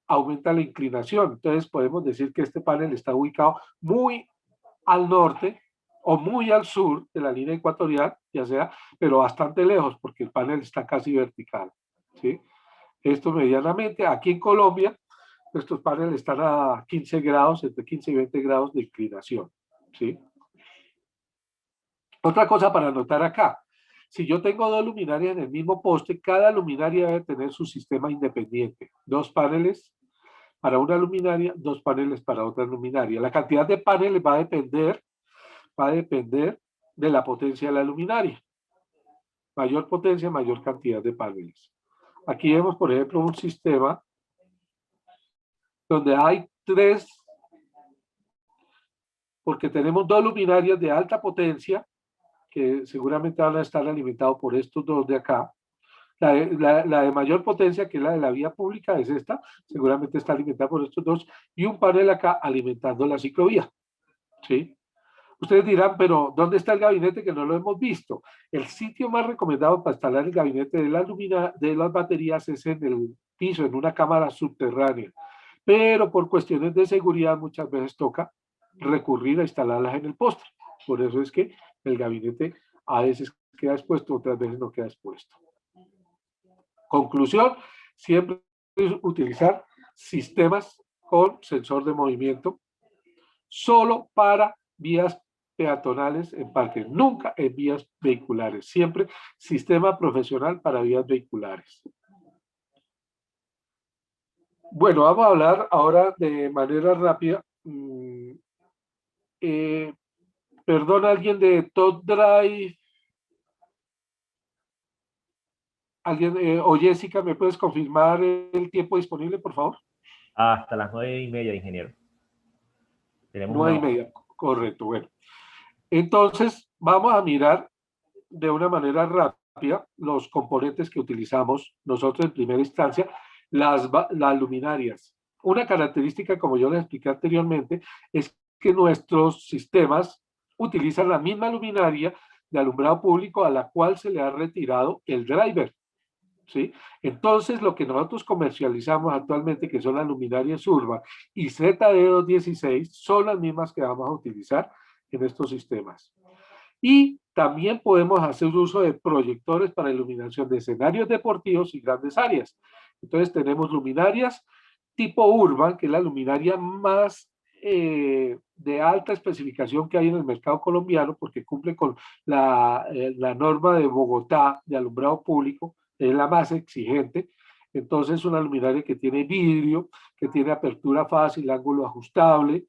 aumenta la inclinación. Entonces podemos decir que este panel está ubicado muy al norte o muy al sur de la línea ecuatorial, ya sea, pero bastante lejos porque el panel está casi vertical, ¿sí? Esto medianamente. Aquí en Colombia, nuestros paneles están a 15 grados, entre 15 y 20 grados de inclinación, ¿sí? Otra cosa para anotar acá. Si yo tengo dos luminarias en el mismo poste, cada luminaria debe tener su sistema independiente. Dos paneles para una luminaria, dos paneles para otra luminaria. La cantidad de paneles va a depender de la potencia de la luminaria. Mayor potencia, mayor cantidad de paneles. Aquí vemos, por ejemplo, un sistema donde hay 3, porque tenemos dos luminarias de alta potencia, que seguramente van a estar alimentados por estos dos de acá. La de mayor potencia, que es la de la vía pública, es esta, seguramente está alimentada por estos dos, y un panel acá alimentando la ciclovía, ¿sí? Ustedes dirán, pero ¿dónde está el gabinete que no lo hemos visto? El sitio más recomendado para instalar el gabinete de las baterías es en el piso, en una cámara subterránea. Pero por cuestiones de seguridad muchas veces toca recurrir a instalarlas en el poste. Por eso es que el gabinete a veces queda expuesto, otras veces no queda expuesto. Conclusión, siempre utilizar sistemas con sensor de movimiento solo para vías peatonales en parques, nunca en vías vehiculares, siempre sistema profesional para vías vehiculares. Bueno, vamos a hablar ahora de manera rápida. Perdón, alguien de Top Drive, alguien, o Jessica, ¿me puedes confirmar el tiempo disponible, por favor? Hasta las 9:30, ingeniero. Tenemos 9:30, correcto. Bueno, entonces vamos a mirar de una manera rápida los componentes que utilizamos nosotros en primera instancia, las luminarias. Una característica, como yo les expliqué anteriormente, es que nuestros sistemas utilizan la misma luminaria de alumbrado público a la cual se le ha retirado el driver, ¿sí? Entonces, lo que nosotros comercializamos actualmente, que son las luminarias Urban y ZD216, son las mismas que vamos a utilizar en estos sistemas. Y también podemos hacer uso de proyectores para iluminación de escenarios deportivos y grandes áreas. Entonces tenemos luminarias tipo Urban, que es la luminaria más de alta especificación que hay en el mercado colombiano, porque cumple con la norma de Bogotá de alumbrado público, es la más exigente. Entonces una luminaria que tiene vidrio, que tiene apertura fácil, ángulo ajustable,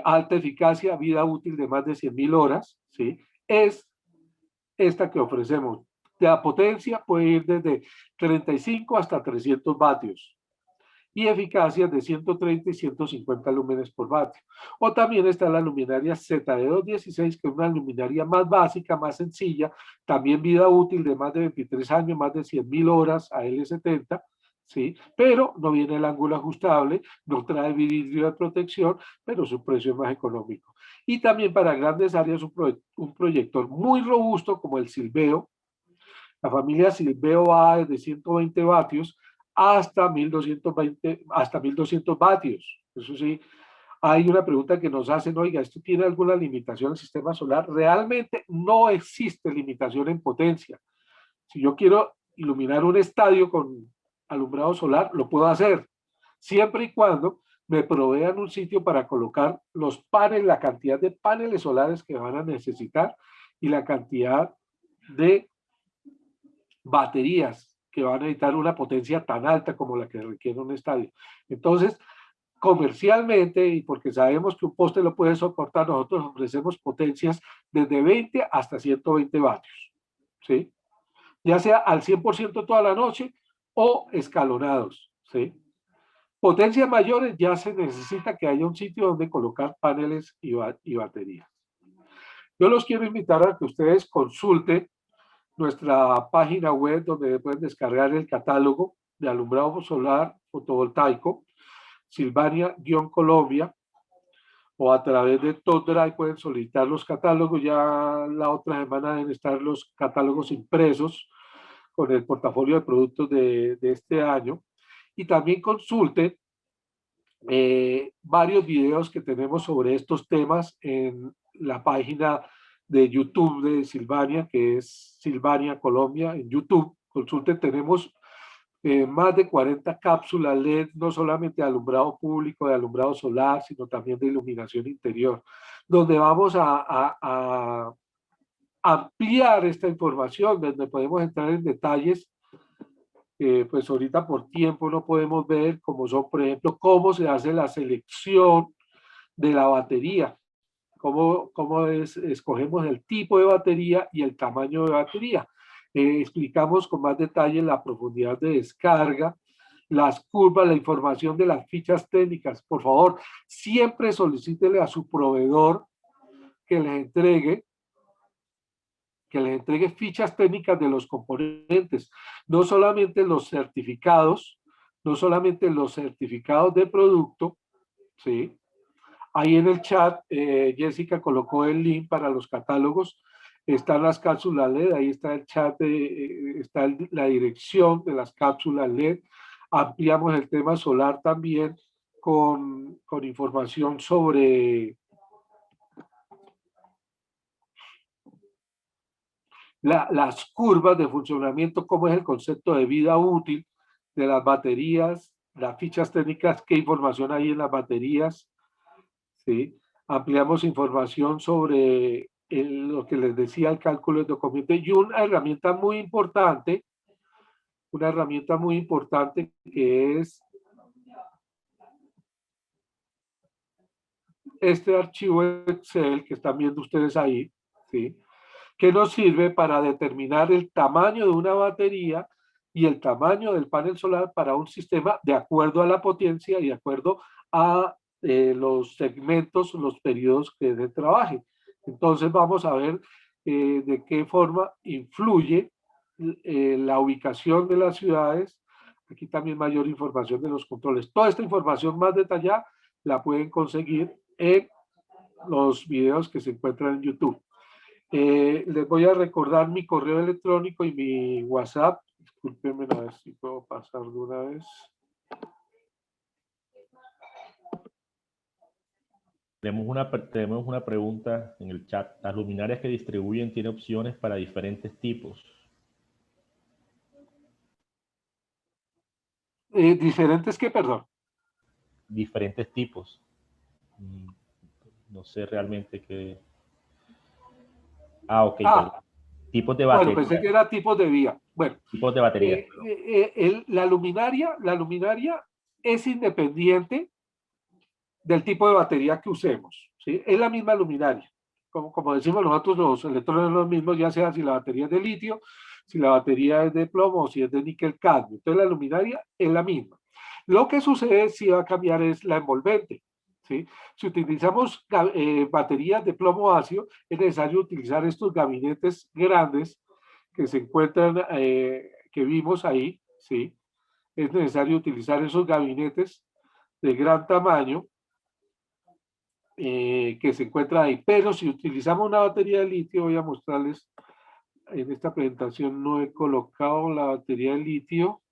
alta eficacia, vida útil de más de 100.000 horas, ¿sí? Es esta que ofrecemos. La potencia puede ir desde 35 hasta 300 vatios y eficacia de 130 y 150 lúmenes por vatio. O también está la luminaria ZD216, que es una luminaria más básica, más sencilla, también vida útil de más de 23 años, más de 100.000 horas a L70, ¿sí? Pero no viene el ángulo ajustable, no trae vidrio de protección, pero su precio es más económico. Y también para grandes áreas un proyector muy robusto como el Silveo. La familia Silveo va desde 120 vatios hasta 1200 vatios. Eso sí, hay una pregunta que nos hacen, oiga, ¿esto tiene alguna limitación en el sistema solar? Realmente no existe limitación en potencia. Si yo quiero iluminar un estadio con alumbrado solar, lo puedo hacer, siempre y cuando me provean un sitio para colocar los paneles, la cantidad de paneles solares que van a necesitar y la cantidad de baterías que van a necesitar una potencia tan alta como la que requiere un estadio. Entonces, comercialmente, y porque sabemos que un poste lo puede soportar, nosotros ofrecemos potencias desde 20 hasta 120 vatios, ¿sí? Ya sea al 100% toda la noche o escalonados, ¿sí? Potencias mayores ya se necesita que haya un sitio donde colocar paneles y baterías. Yo los quiero invitar a que ustedes consulten nuestra página web donde pueden descargar el catálogo de alumbrado solar fotovoltaico, Silvania-Colombia, o a través de TopDrive pueden solicitar los catálogos. Ya la otra semana deben estar los catálogos impresos con el portafolio de productos de este año. Y también consulten varios videos que tenemos sobre estos temas en la página de YouTube de Silvania, que es Silvania Colombia en YouTube. Consulten, tenemos más de 40 cápsulas LED, no solamente de alumbrado público, de alumbrado solar, sino también de iluminación interior, donde vamos a ampliar esta información, donde podemos entrar en detalles. Pues ahorita por tiempo no podemos ver, como son, por ejemplo, cómo se hace la selección de la batería, cómo escogemos el tipo de batería y el tamaño de batería. Explicamos con más detalle la profundidad de descarga, las curvas, la información de las fichas técnicas. Por favor, siempre solicítele a su proveedor que les entregue fichas técnicas de los componentes, no solamente los certificados, no solamente los certificados de producto, ¿sí? Ahí en el chat, Jessica colocó el link para los catálogos, están las cápsulas LED, ahí está el chat, está la dirección de las cápsulas LED, ampliamos el tema solar también con información sobre las curvas de funcionamiento, cómo es el concepto de vida útil de las baterías, las fichas técnicas, qué información hay en las baterías, ¿sí? Ampliamos información sobre lo que les decía, el cálculo de documento, y una herramienta muy importante que es este archivo Excel que están viendo ustedes ahí, ¿sí? Que nos sirve para determinar el tamaño de una batería y el tamaño del panel solar para un sistema de acuerdo a la potencia y de acuerdo a los segmentos, los periodos que se trabajen. Entonces vamos a ver de qué forma influye la ubicación de las ciudades. Aquí también mayor información de los controles. Toda esta información más detallada la pueden conseguir en los videos que se encuentran en YouTube. Les voy a recordar mi correo electrónico y mi WhatsApp. Discúlpenme, a ver si puedo pasar de una vez. Tenemos una pregunta en el chat. ¿Las luminarias que distribuyen tienen opciones para diferentes tipos? ¿Diferentes qué, perdón? Diferentes tipos. No sé realmente qué. Ok. Perdón. Tipos de batería. Bueno, pensé que era tipos de vía. Bueno, tipos de batería. La luminaria es independiente del tipo de batería que usemos, ¿sí? Es la misma luminaria. Como decimos nosotros, los electrones son los mismos, ya sea si la batería es de litio, si la batería es de plomo o si es de níquel cadmio. Entonces la luminaria es la misma. Lo que sucede si va a cambiar es la envolvente, ¿sí? Si utilizamos baterías de plomo ácido, es necesario utilizar estos gabinetes grandes que se encuentran, que vimos ahí, ¿sí? Es necesario utilizar esos gabinetes de gran tamaño que se encuentran ahí. Pero si utilizamos una batería de litio, voy a mostrarles, en esta presentación no he colocado la batería de litio.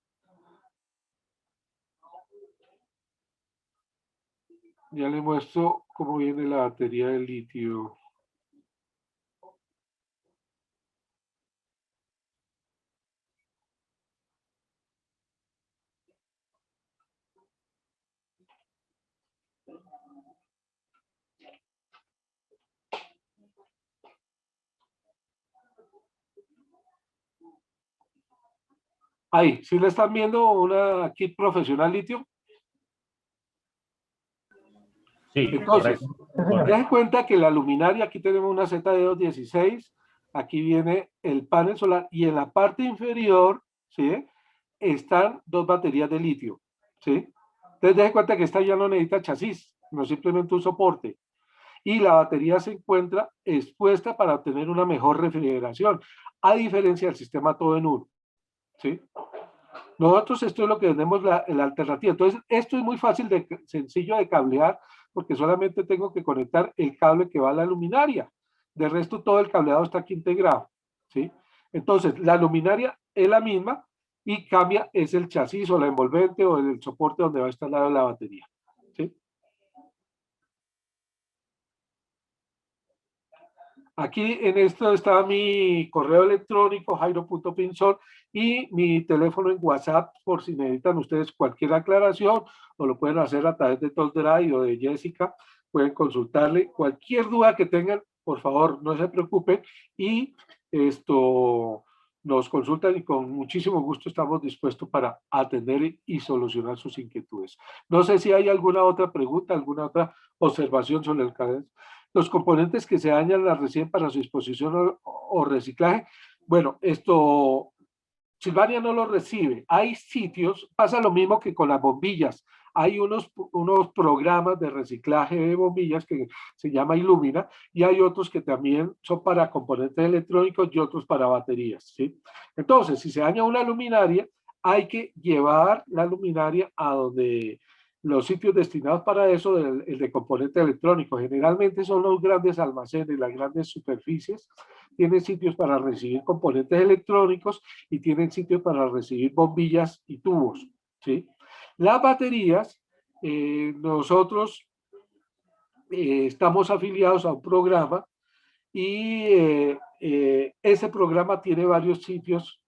Ya les muestro cómo viene la batería de litio. Ahí, ¿sí le están viendo una kit profesional litio? Sí, entonces, correcto. den cuenta que la luminaria, aquí tenemos una ZD216, aquí viene el panel solar y en la parte inferior, ¿sí? están 2 baterías de litio, ¿sí? Entonces, den cuenta que esta ya no necesita chasis, no simplemente un soporte. Y la batería se encuentra expuesta para obtener una mejor refrigeración, a diferencia del sistema todo en uno, ¿sí? Nosotros esto es lo que tenemos la alternativa. Entonces, esto es muy fácil, sencillo de cablear, porque solamente tengo que conectar el cable que va a la luminaria. De resto, todo el cableado está aquí integrado, ¿sí? Entonces, la luminaria es la misma y cambia, es el chasis o la envolvente o el soporte donde va instalada la batería, ¿sí? Aquí en esto está mi correo electrónico, jairo.pinzón, y mi teléfono en WhatsApp, por si necesitan ustedes cualquier aclaración, o lo pueden hacer a través de Toldrive o de Jessica, pueden consultarle cualquier duda que tengan, por favor, no se preocupen, y esto nos consultan y con muchísimo gusto estamos dispuestos para atender y solucionar sus inquietudes. No sé si hay alguna otra pregunta, alguna otra observación sobre el caso. Los componentes que se dañan las reciben para su disposición o reciclaje. Bueno, esto, Silvania no lo recibe. Hay sitios, pasa lo mismo que con las bombillas. Hay unos programas de reciclaje de bombillas que se llama Illumina y hay otros que también son para componentes electrónicos y otros para baterías, ¿sí? Entonces, si se daña una luminaria, hay que llevar la luminaria a donde los sitios destinados para eso, el de componentes electrónicos. Generalmente son los grandes almacenes, las grandes superficies, tienen sitios para recibir componentes electrónicos y tienen sitios para recibir bombillas y tubos, ¿sí? Las baterías, nosotros estamos afiliados a un programa y ese programa tiene varios sitios,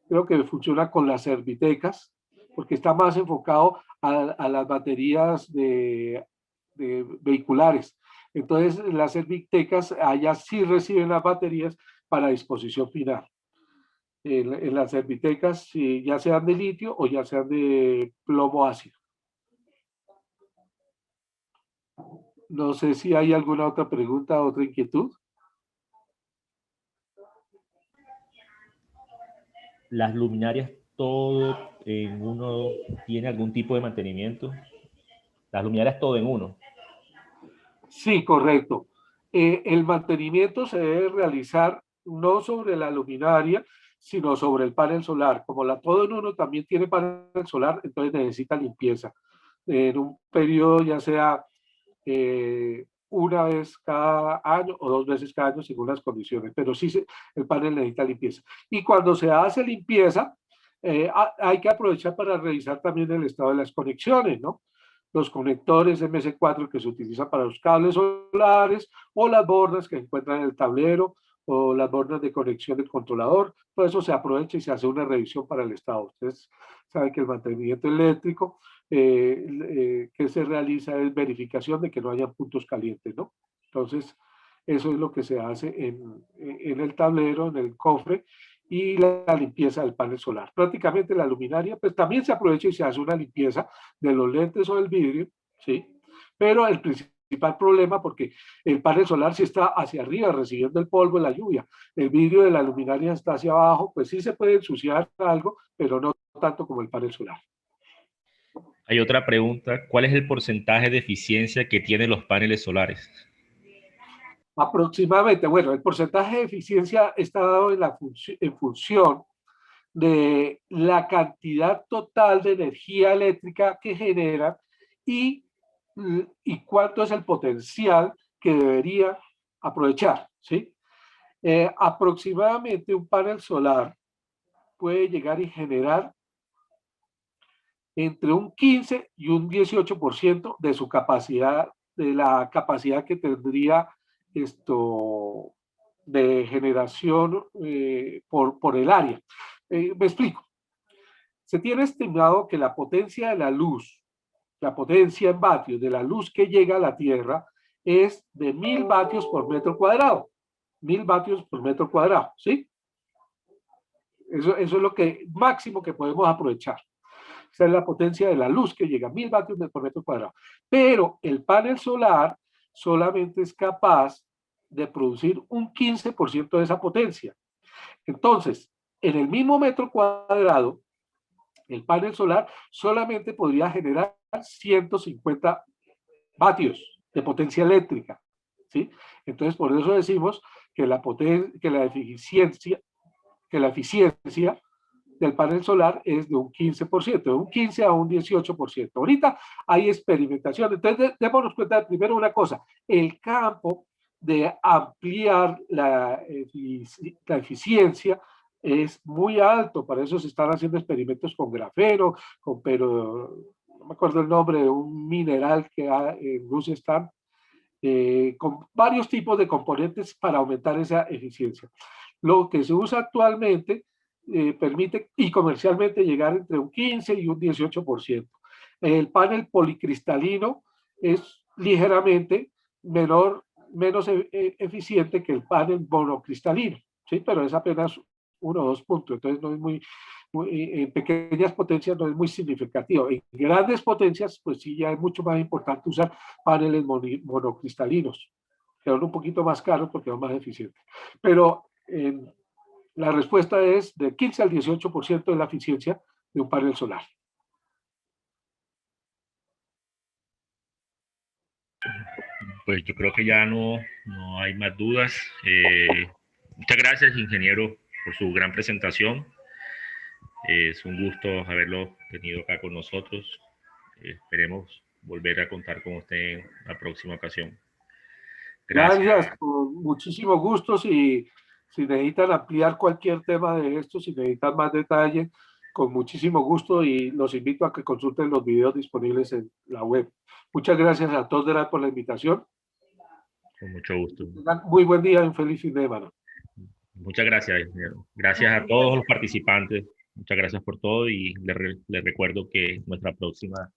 creo que funciona con las servitecas, porque está más enfocado a las baterías de vehiculares. Entonces, las servitecas allá sí reciben las baterías para disposición final. En las servitecas, ya sean de litio o ya sean de plomo ácido. No sé si hay alguna otra pregunta, otra inquietud. Las luminarias, todo en uno tiene algún tipo de mantenimiento. Las luminarias todo en uno. Sí, correcto. El mantenimiento se debe realizar no sobre la luminaria, sino sobre el panel solar. Como la todo en uno también tiene panel solar, entonces necesita limpieza. En un periodo ya sea una vez cada año o 2 veces cada año según las condiciones, pero sí el panel necesita limpieza. Y cuando se hace limpieza, hay que aprovechar para revisar también el estado de las conexiones, ¿no? Los conectores MS4 que se utilizan para los cables solares o las bordas que se encuentran en el tablero o las bordas de conexión del controlador. Todo eso se aprovecha y se hace una revisión para el estado. Ustedes saben que el mantenimiento eléctrico que se realiza es verificación de que no haya puntos calientes, ¿no? Entonces, eso es lo que se hace en el tablero, en el cofre, y la limpieza del panel solar. Prácticamente la luminaria, pues también se aprovecha y se hace una limpieza de los lentes o del vidrio, ¿sí? Pero el principal problema, porque el panel solar sí está hacia arriba, recibiendo el polvo de la lluvia, el vidrio de la luminaria está hacia abajo, pues sí se puede ensuciar algo, pero no tanto como el panel solar. Hay otra pregunta. ¿Cuál es el porcentaje de eficiencia que tienen los paneles solares? Aproximadamente, bueno, el porcentaje de eficiencia está dado en función de la cantidad total de energía eléctrica que genera y, y cuánto es el potencial que debería aprovechar, ¿sí? Aproximadamente un panel solar puede llegar y generar entre un 15 y un 18% de su capacidad, de la capacidad que tendría esto de generación por el área. Me explico. Se tiene estimado que la potencia de la luz, la potencia en vatios de la luz que llega a la Tierra es de 1000 vatios por metro cuadrado. 1000 vatios por metro cuadrado, ¿sí? Eso es lo que máximo que podemos aprovechar. Esa es la potencia de la luz que llega a 1000 vatios por metro cuadrado. Pero el panel solar solamente es capaz de producir un 15% de esa potencia. Entonces, en el mismo metro cuadrado, El panel solar solamente podría generar 150 vatios de potencia eléctrica, ¿sí? Entonces, por eso decimos que la eficiencia del panel solar es de un 15%, de un 15 a un 18%. Ahorita hay experimentación. Entonces, démonos cuenta de primero una cosa, el campo de ampliar la eficiencia es muy alto, para eso se están haciendo experimentos con grafeno, pero no me acuerdo el nombre de un mineral que en Rusia están, con varios tipos de componentes para aumentar esa eficiencia. Lo que se usa actualmente permite y comercialmente llegar entre un 15 y un 18%. El panel policristalino es ligeramente menos eficiente que el panel monocristalino, ¿sí? Pero es apenas 1 o 2 puntos, entonces no es en pequeñas potencias no es muy significativo. En grandes potencias, pues sí, ya es mucho más importante usar paneles monocristalinos, que son un poquito más caros porque son más eficientes. Pero la respuesta es de 15 al 18% de la eficiencia de un panel solar. Pues yo creo que ya no hay más dudas. Muchas gracias, ingeniero, por su gran presentación. Es un gusto haberlo tenido acá con nosotros. Esperemos volver a contar con usted en la próxima ocasión. Gracias, con muchísimo gusto. Si necesitan ampliar cualquier tema de esto, si necesitan más detalle, con muchísimo gusto, y los invito a que consulten los videos disponibles en la web. Muchas gracias a todos por la invitación. Con mucho gusto. Muy buen día y un feliz fin de semana. Muchas gracias, ingeniero. Gracias a todos los participantes. Muchas gracias por todo, y les recuerdo que nuestra próxima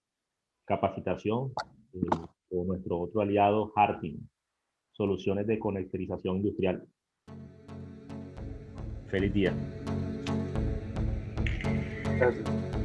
capacitación con nuestro otro aliado, Harting, soluciones de conectorización industrial. Feliz día. Gracias.